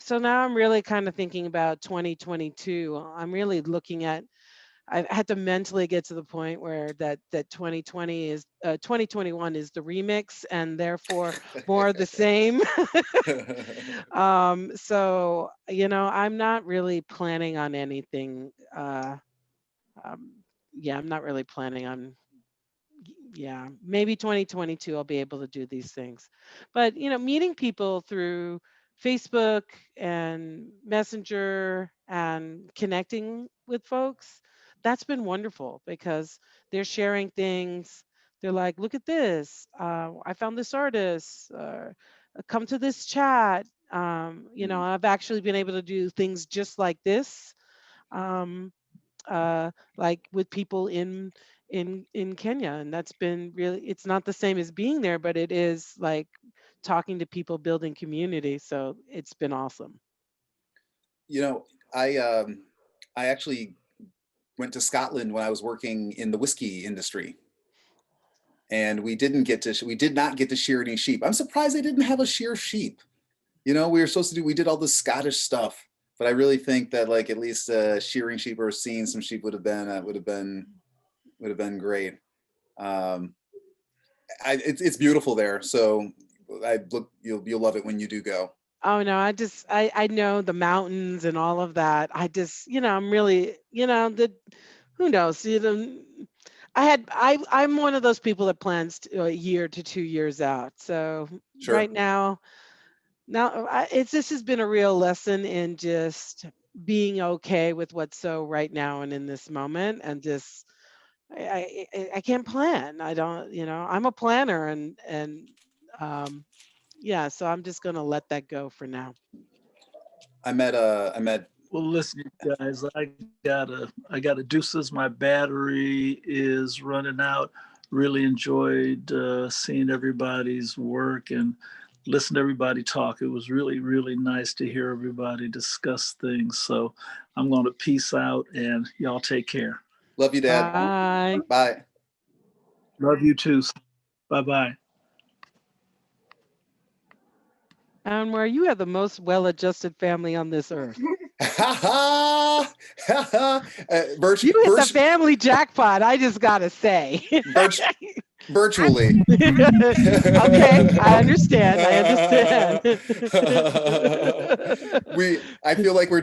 So now I'm really kind of thinking about 2022. I'm really looking at, I've had to mentally get to the point where that 2021 is the remix and therefore more of the same. So, I'm not really planning on anything. Um, yeah, I'm not really planning on, yeah, maybe 2022 I'll be able to do these things. But, meeting people through Facebook and Messenger and connecting with folks, that's been wonderful because they're sharing things. They're like, look at this. I found this artist. Come to this chat. I've actually been able to do things just like this. Um, like with people in Kenya, and that's been really, it's not the same as being there, but it is like talking to people, building community. So it's been awesome. You know, I actually went to Scotland when I was working in the whiskey industry, and we did not get to shear any sheep. I'm surprised they didn't have a shear sheep. We were supposed to we did all this Scottish stuff, but I really think that like at least shearing sheep or seeing some sheep would have been great. It's beautiful there, so you'll love it when you do go. Oh no, I know the mountains and all of that. I just, I'm really, who knows, I'm one of those people that plans a year to 2 years out. So Sure. right now, this has been a real lesson in just being okay with what's so right now and in this moment, and just I can't plan. I don't, I'm a planner, and yeah, so I'm just gonna let that go for now. I met Well, listen, you guys, I gotta deuces. My battery is running out. Really enjoyed seeing everybody's work and listen to everybody talk. It was really, really nice to hear everybody discuss things. So I'm going to peace out and y'all take care. Love you, Dad. Bye. Bye. Love you too. Bye-bye. Anwar, you have the most well-adjusted family on this earth. You hit the family jackpot, I just gotta say. Virtually. Okay, I understand. I feel like we're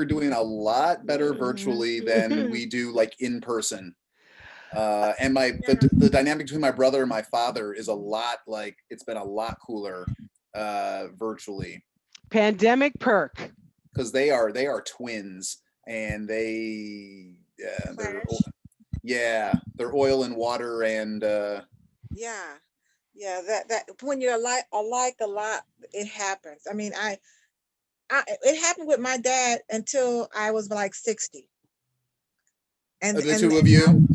doing a lot better virtually than we do like in person. And the dynamic between my brother and my father is it's been a lot cooler virtually. Pandemic perk. Because they are twins, and they're oil and water, and yeah, that when you're alike a lot, it happens. I mean, it happened with my dad until I was like 60. And the two of you?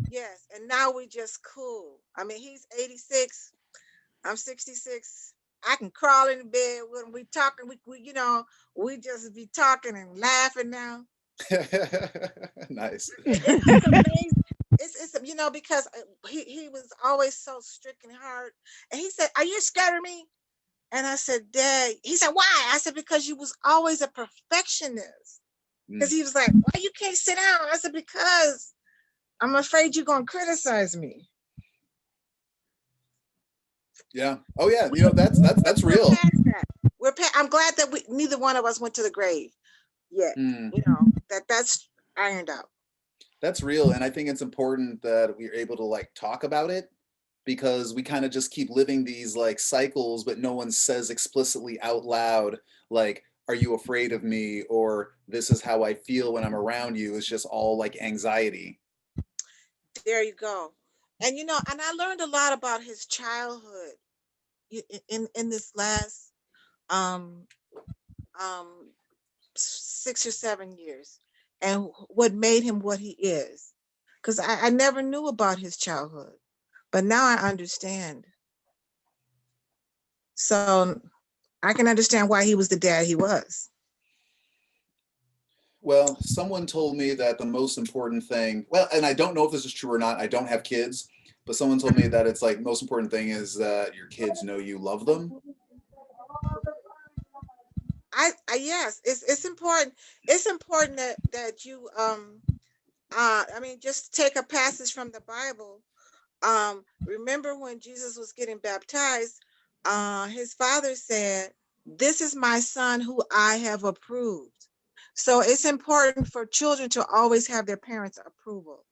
Yes, and now we just cool. I mean, he's 86, I'm 66. I can crawl in bed when we talking. We just be talking and laughing now. Nice. It's amazing. It's because he was always so strict and hard. And he said, "Are you scared of me?" And I said, "Dad." He said, "Why?" I said, "Because you was always a perfectionist." Because he was like, "Why you can't sit down?" I said, "Because I'm afraid you're gonna criticize me." Yeah. Oh yeah. That's real. I'm glad that neither one of us went to the grave yet. That's ironed out. That's real, and I think it's important that we're able to like talk about it, because we kind of just keep living these like cycles, but no one says explicitly out loud like, "Are you afraid of me?" or "This is how I feel when I'm around you." It's just all like anxiety. There you go. And and I learned a lot about his childhood in this last 6 or 7 years, and what made him what he is. because I never knew about his childhood, but now I understand. So I can understand why he was the dad he was. Well, someone told me that the most important thing, well, and I don't know if this is true or not, I don't have kids, but someone told me that it's like most important thing is that your kids know you love them. I yes, it's important. It's important that you I mean, just take a passage from the Bible. Remember when Jesus was getting baptized, his father said, "This is my son who I have approved." So it's important for children to always have their parents' approval.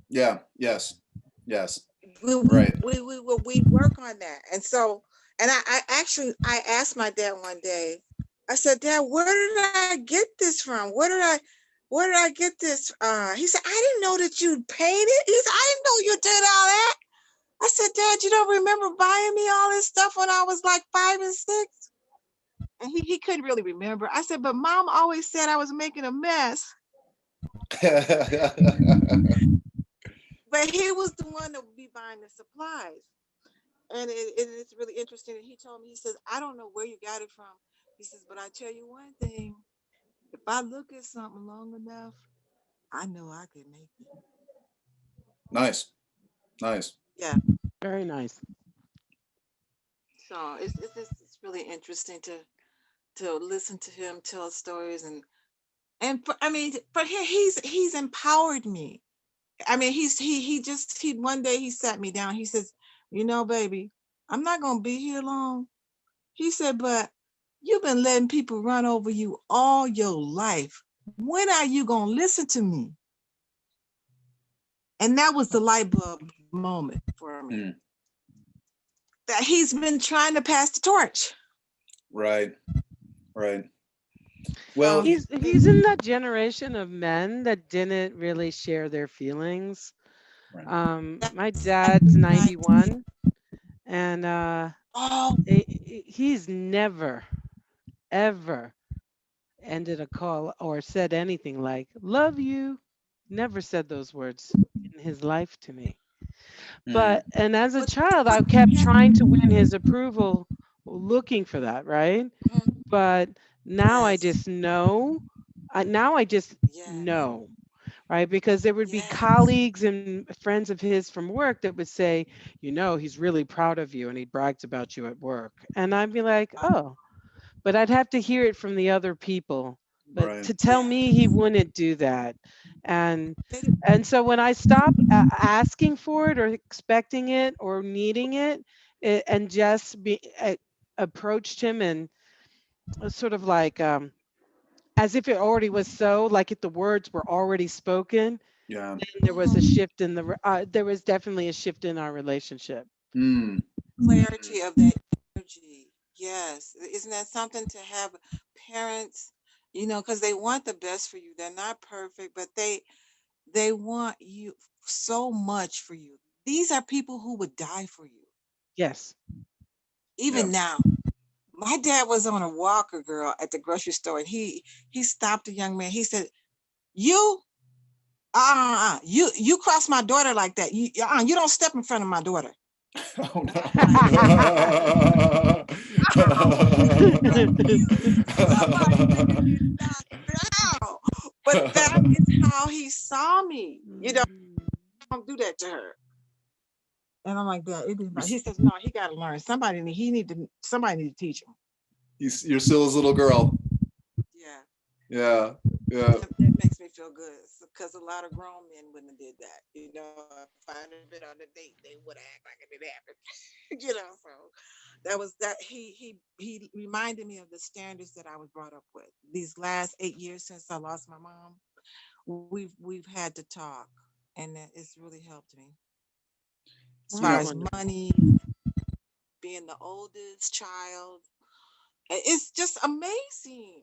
Yeah, yes. Right. We work on that. And so, and I actually, I asked my dad one day, I said, "Dad, where did I get this from? Where did I get this?" He said, "I didn't know that you painted." He said, "I didn't know you did all that." I said, "Dad, you don't remember buying me all this stuff when I was like 5 and 6? And he couldn't really remember. I said, "But Mom always said I was making a mess." But he was the one that would be buying the supplies. And it's really interesting. And he told me, he says, "I don't know where you got it from." He says, "But I tell you one thing, if I look at something long enough, I know I can make it." Nice. Yeah. Very nice. So it's really interesting to listen to him tell stories and I mean, for him, he's empowered me. I mean, he one day he sat me down. He says, "You know, baby, I'm not gonna be here long." He said, "But you've been letting people run over you all your life. When are you gonna listen to me?" And that was the light bulb moment for me. That he's been trying to pass the torch. Right. Well, he's in that generation of men that didn't really share their feelings. My dad's 91, and he's never ever ended a call or said anything like "love you." Never said those words in his life to me. And as a child, I kept trying to win his approval, looking for that, right? But now I just know. Now I just know, right? Because there would be colleagues and friends of his from work that would say, "He's really proud of you and he brags about you at work." And I'd be like, "Oh," but I'd have to hear it from the other people. But to tell me he wouldn't do that. And so when I stopped asking for it or expecting it or needing it, and just approached him and sort of like as if it already was so, like if the words were already spoken, then there was a shift in there was definitely a shift in our relationship. Clarity of that energy. Yes. Isn't that something to have parents, because they want the best for you. They're not perfect, but they want you so much for you. These are people who would die for you. Yes. Even now. My dad was on a walker, girl, at the grocery store, and he stopped a young man. He said, "You you cross my daughter like that. You don't step in front of my daughter." Oh no. But that is how he saw me. Don't do that to her. And I'm like, "That it is not." He says, "No, he got to learn. Somebody need to teach him." You're still his little girl. Yeah. That makes me feel good because a lot of grown men wouldn't have did that. If I had been on a date, they would have act like it didn't happen. So that was that. He reminded me of the standards that I was brought up with. These last 8 years since I lost my mom, we've had to talk, and it's really helped me. As far as money, being the oldest child, it's just amazing.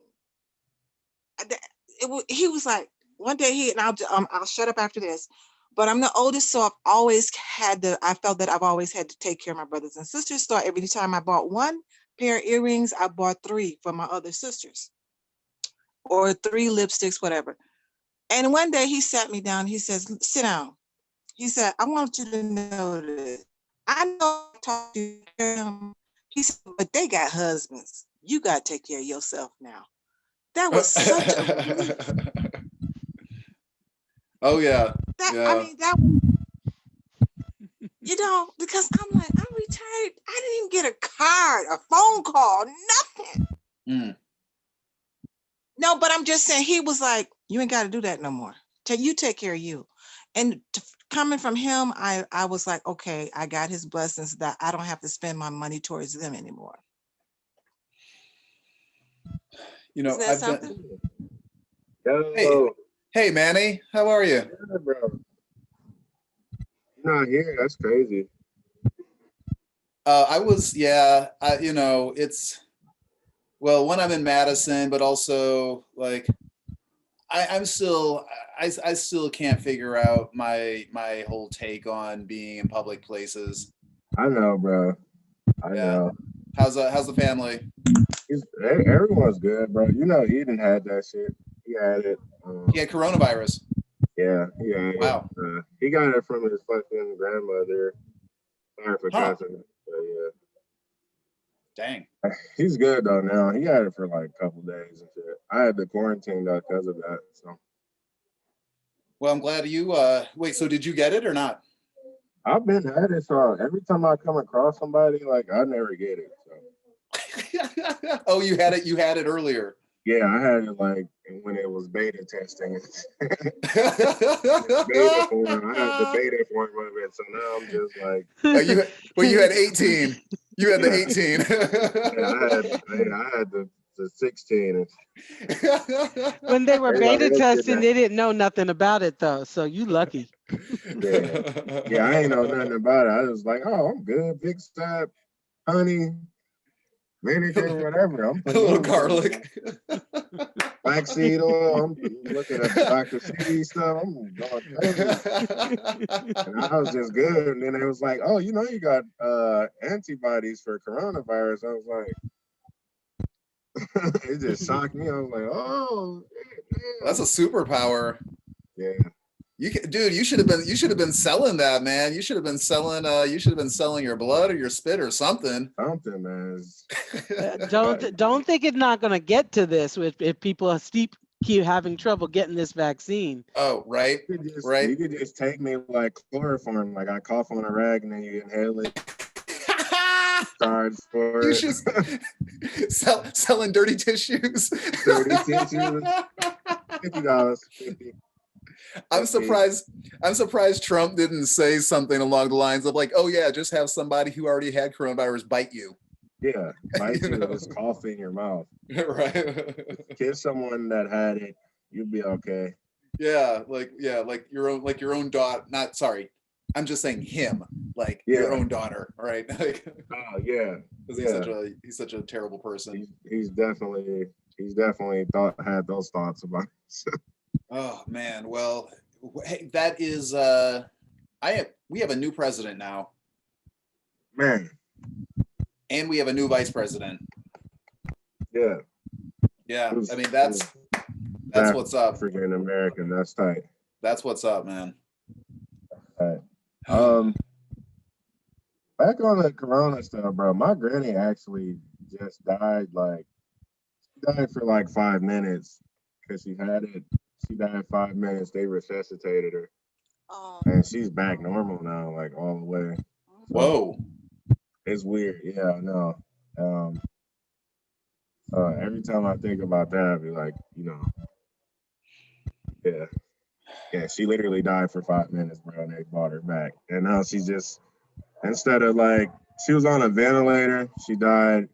He was like, one day and I'll shut up after this, but I'm the oldest, so I felt that I've always had to take care of my brothers and sisters. So every time I bought one pair of earrings, I bought 3 for my other sisters, or 3 lipsticks, whatever. And one day he sat me down. He says, sit down. He said, I want you to know this. I know I talked to him. He said, but they got husbands. You got to take care of yourself now. That was such a relief. Oh yeah. That, Yeah. I mean, that was, you know, because I'm like, I'm retired. I didn't even get a card, a phone call, nothing. Mm. No, but I'm just saying, he was like, you ain't got to do that no more. You take care of you. And coming from him, I was like, okay, I got his blessings that I don't have to spend my money towards them anymore. You know, Isn't that something? Hey, Manny, how are you? Yeah, bro. You're not here. That's crazy. You know, it's, well, when I'm in Madison, but also like, I still can't figure out my whole take on being in public places. I know, bro. I know. How's the family? Everyone's good, bro. You know, Eden had that shit. He had it. He had coronavirus. Yeah. Wow. He got it from his fucking grandmother. Sorry for cussing. But yeah. Dang. He's good though now. He had it for like a couple days and shit. I had to quarantine though because of that. So. Well, I'm glad you. Wait. So did you get it or not? I've been at it, so every time I come across somebody, like I never get it. So. Oh, you had it. You had it earlier. Yeah, I had it like when it was beta testing. Beta form. I had the beta form of it, so now I'm just like. You had 18. You had the 18. I had the 16. When they were beta testing, they didn't know nothing about it though. So you lucky. Yeah, I ain't know nothing about it. I was like, oh, I'm good. Big step, honey, vinegar, whatever. I'm putting a little garlic. Flaxseed oil. I'm looking at the Dr. C stuff. I'm going crazy. And I was just good. And then it was like, oh, you know, you got antibodies for coronavirus. I was like, it just shocked me. I was like, oh, that's a superpower. Yeah. Dude, you should have been selling that, man. You should have been selling your blood or your spit or something. Something, man. Don't think it's not going to get to this if people keep having trouble getting this vaccine. Oh, right. You could just take me like chloroform, like I cough on a rag and then you inhale it. Cards for you it. should selling dirty tissues. Dirty tissues. $50. I'm surprised Trump didn't say something along the lines of like, oh yeah, just have somebody who already had coronavirus bite you. Yeah, bite you and just cough in your mouth. Right. Kiss someone that had it, you'll be okay. Yeah, like your own daughter. Not sorry, I'm just saying him, like your own daughter. All right. Oh yeah. Because he's such a terrible person. He's definitely had those thoughts about it. Oh man, well, hey, that is we have a new president now. Man. And we have a new vice president. Yeah. Yeah. I mean that's what's up. African American, that's tight. That's what's up, man. Right. Back on the corona stuff, bro. My granny actually just died for like 5 minutes because she had it. She died 5 minutes. They resuscitated her. Oh. And she's back normal now, like all the way. So, whoa. It's weird. Yeah, I know. Every time I think about that, I'd be like, you know, yeah, she literally died for 5 minutes, bro, and they brought her back. And now she's just, instead of like, she was on a ventilator, she died,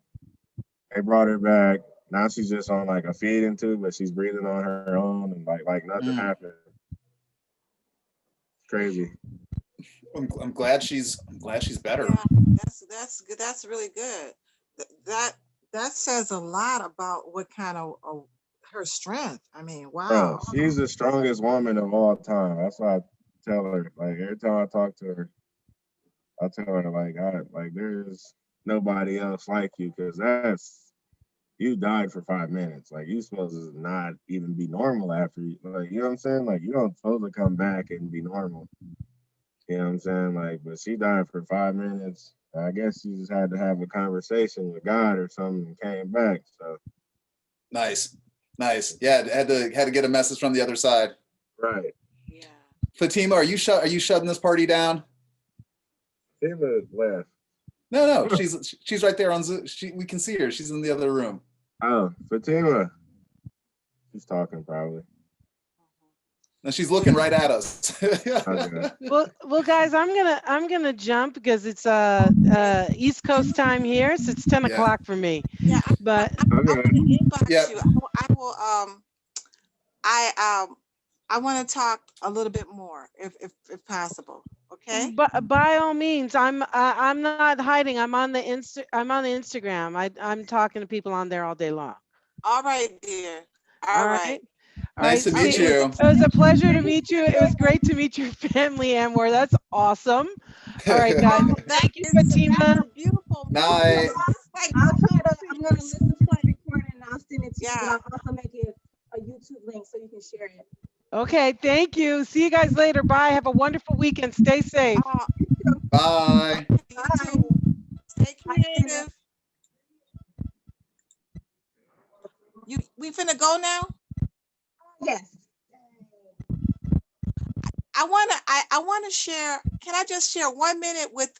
they brought her back. Now she's just on like a feeding tube, but she's breathing on her own, and like nothing happened. Crazy. I'm glad she's better. Yeah, that's really good. That says a lot about what kind of her strength. I mean, wow. Bro, she's the strongest woman of all time. That's why I tell her. Like every time I talk to her, I tell her like there's nobody else like you, because you died for 5 minutes. Like, you supposed to not even be normal after you, like, you know what I'm saying? Like, you don't supposed to come back and be normal. You know what I'm saying? Like, but she died for 5 minutes. I guess she just had to have a conversation with God or something and came back. So Nice. Yeah, had to get a message from the other side. right. Yeah. Fatima, are you shutting this party down? Fatima left. No, she's right there on Zoom. We can see her. She's in the other room. Oh, Fatima. She's talking probably. And she's looking right at us. Okay. Well, guys, I'm gonna jump because it's East Coast time here, so it's 10 o'clock for me. Yeah. But I want to inbox Yeah. you. I will. I want to talk a little bit more, if possible. Okay. But by all means, I'm not hiding. I'm on the Instagram. I'm talking to people on there all day long. All right, dear. All right. All Nice right. to meet you. It was a pleasure to meet you. It was great to meet your family, Anwar. That's awesome. All right, guys. Thank you, Fatima. Beautiful. Night. I'm gonna listen to the recording and I'll send it to you. But I'll also make it a YouTube link so you can share it. Okay, thank you. See you guys later. Bye. Have a wonderful weekend. Stay safe. Bye. Bye. Stay creative. We finna go now? Yes. I wanna share. Can I just share 1 minute with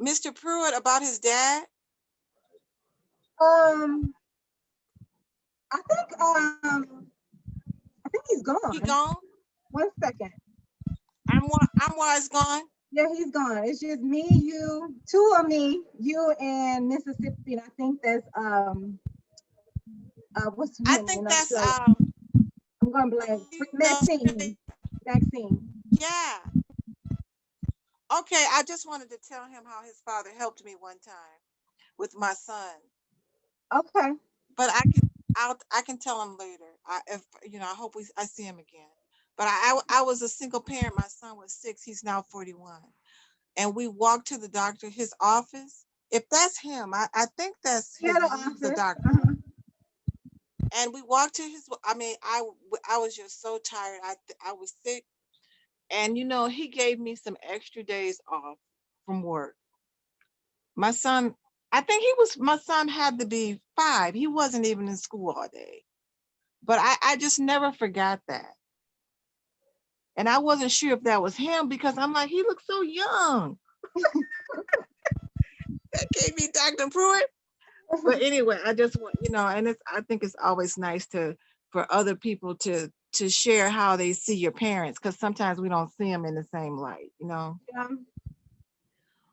Mr. Pruitt about his dad? I think he's gone. He gone? 1 second. Anwar is gone? Yeah, he's gone. It's just me, you, two of me, you and Mississippi. And I think that's what's her name? I think that's I'm going blank. Maxine. Yeah. Okay, I just wanted to tell him how his father helped me one time with my son. Okay. But I can tell him later. I hope I see him again. But I was a single parent. My son was 6. He's now 41. And we walked to the doctor, his office. If that's him, I think that's his, the doctor. And we walked to his. I was just so tired. I was sick. And he gave me some extra days off from work. My son had to be 5. He wasn't even in school all day. But I just never forgot that. And I wasn't sure if that was him because I'm like, he looks so young. That gave me Dr. Pruitt. But anyway, I just want, and I think it's always nice for other people to share how they see your parents, because sometimes we don't see them in the same light, Yeah.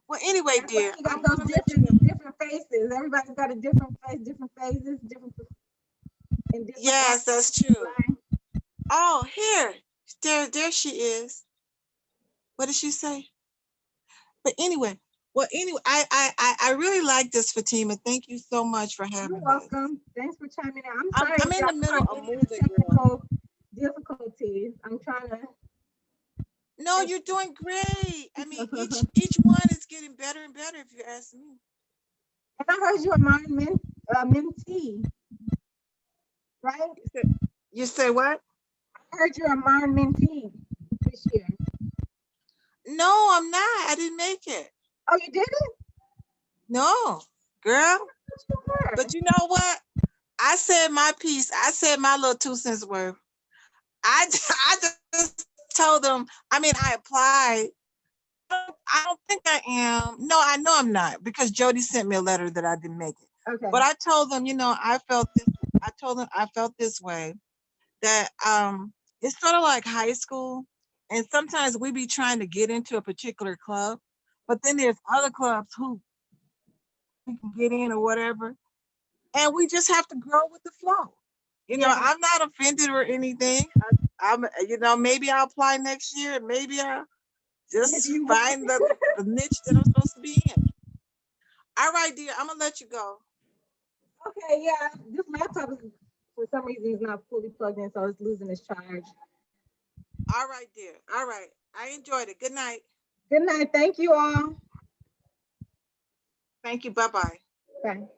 Well, anyway, dear, you got those different faces. Everybody's got a different face, different phases, different. Yes, that's true. Oh, there she is. What did she say? But anyway, I really like this, Fatima. Thank you so much for having me. You're welcome. Thanks for chiming in. I'm sorry. I'm in the middle of moving. Technical difficulties. I'm trying to. No, you're doing great. I mean, each one is getting better and better, if you ask me. And I heard you're a mentee, right? You say what? I heard you're a Martin mentee this year. No, I'm not. I didn't make it. Oh, you didn't? No, girl. But you know what? I said my piece. I said my little 2 cents worth. I just told them. I applied. I don't think I am. No, I know I'm not, because Jody sent me a letter that I didn't make it. Okay. But I told them, I felt this. I told them I felt this way. That it's sort of like high school, and sometimes we be trying to get into a particular club, but then there's other clubs who we can get in or whatever, and we just have to grow with the flow. I'm not offended or anything. I'm maybe I'll apply next year. Maybe I'll just find the niche that I'm supposed to be in. All right, dear, I'm gonna let you go. Okay, yeah, this laptop is, for some reason, is not fully plugged in, so it's losing its charge. All right, dear. All right. I enjoyed it. Good night. Good night. Thank you all. Thank you. Bye-bye. Bye.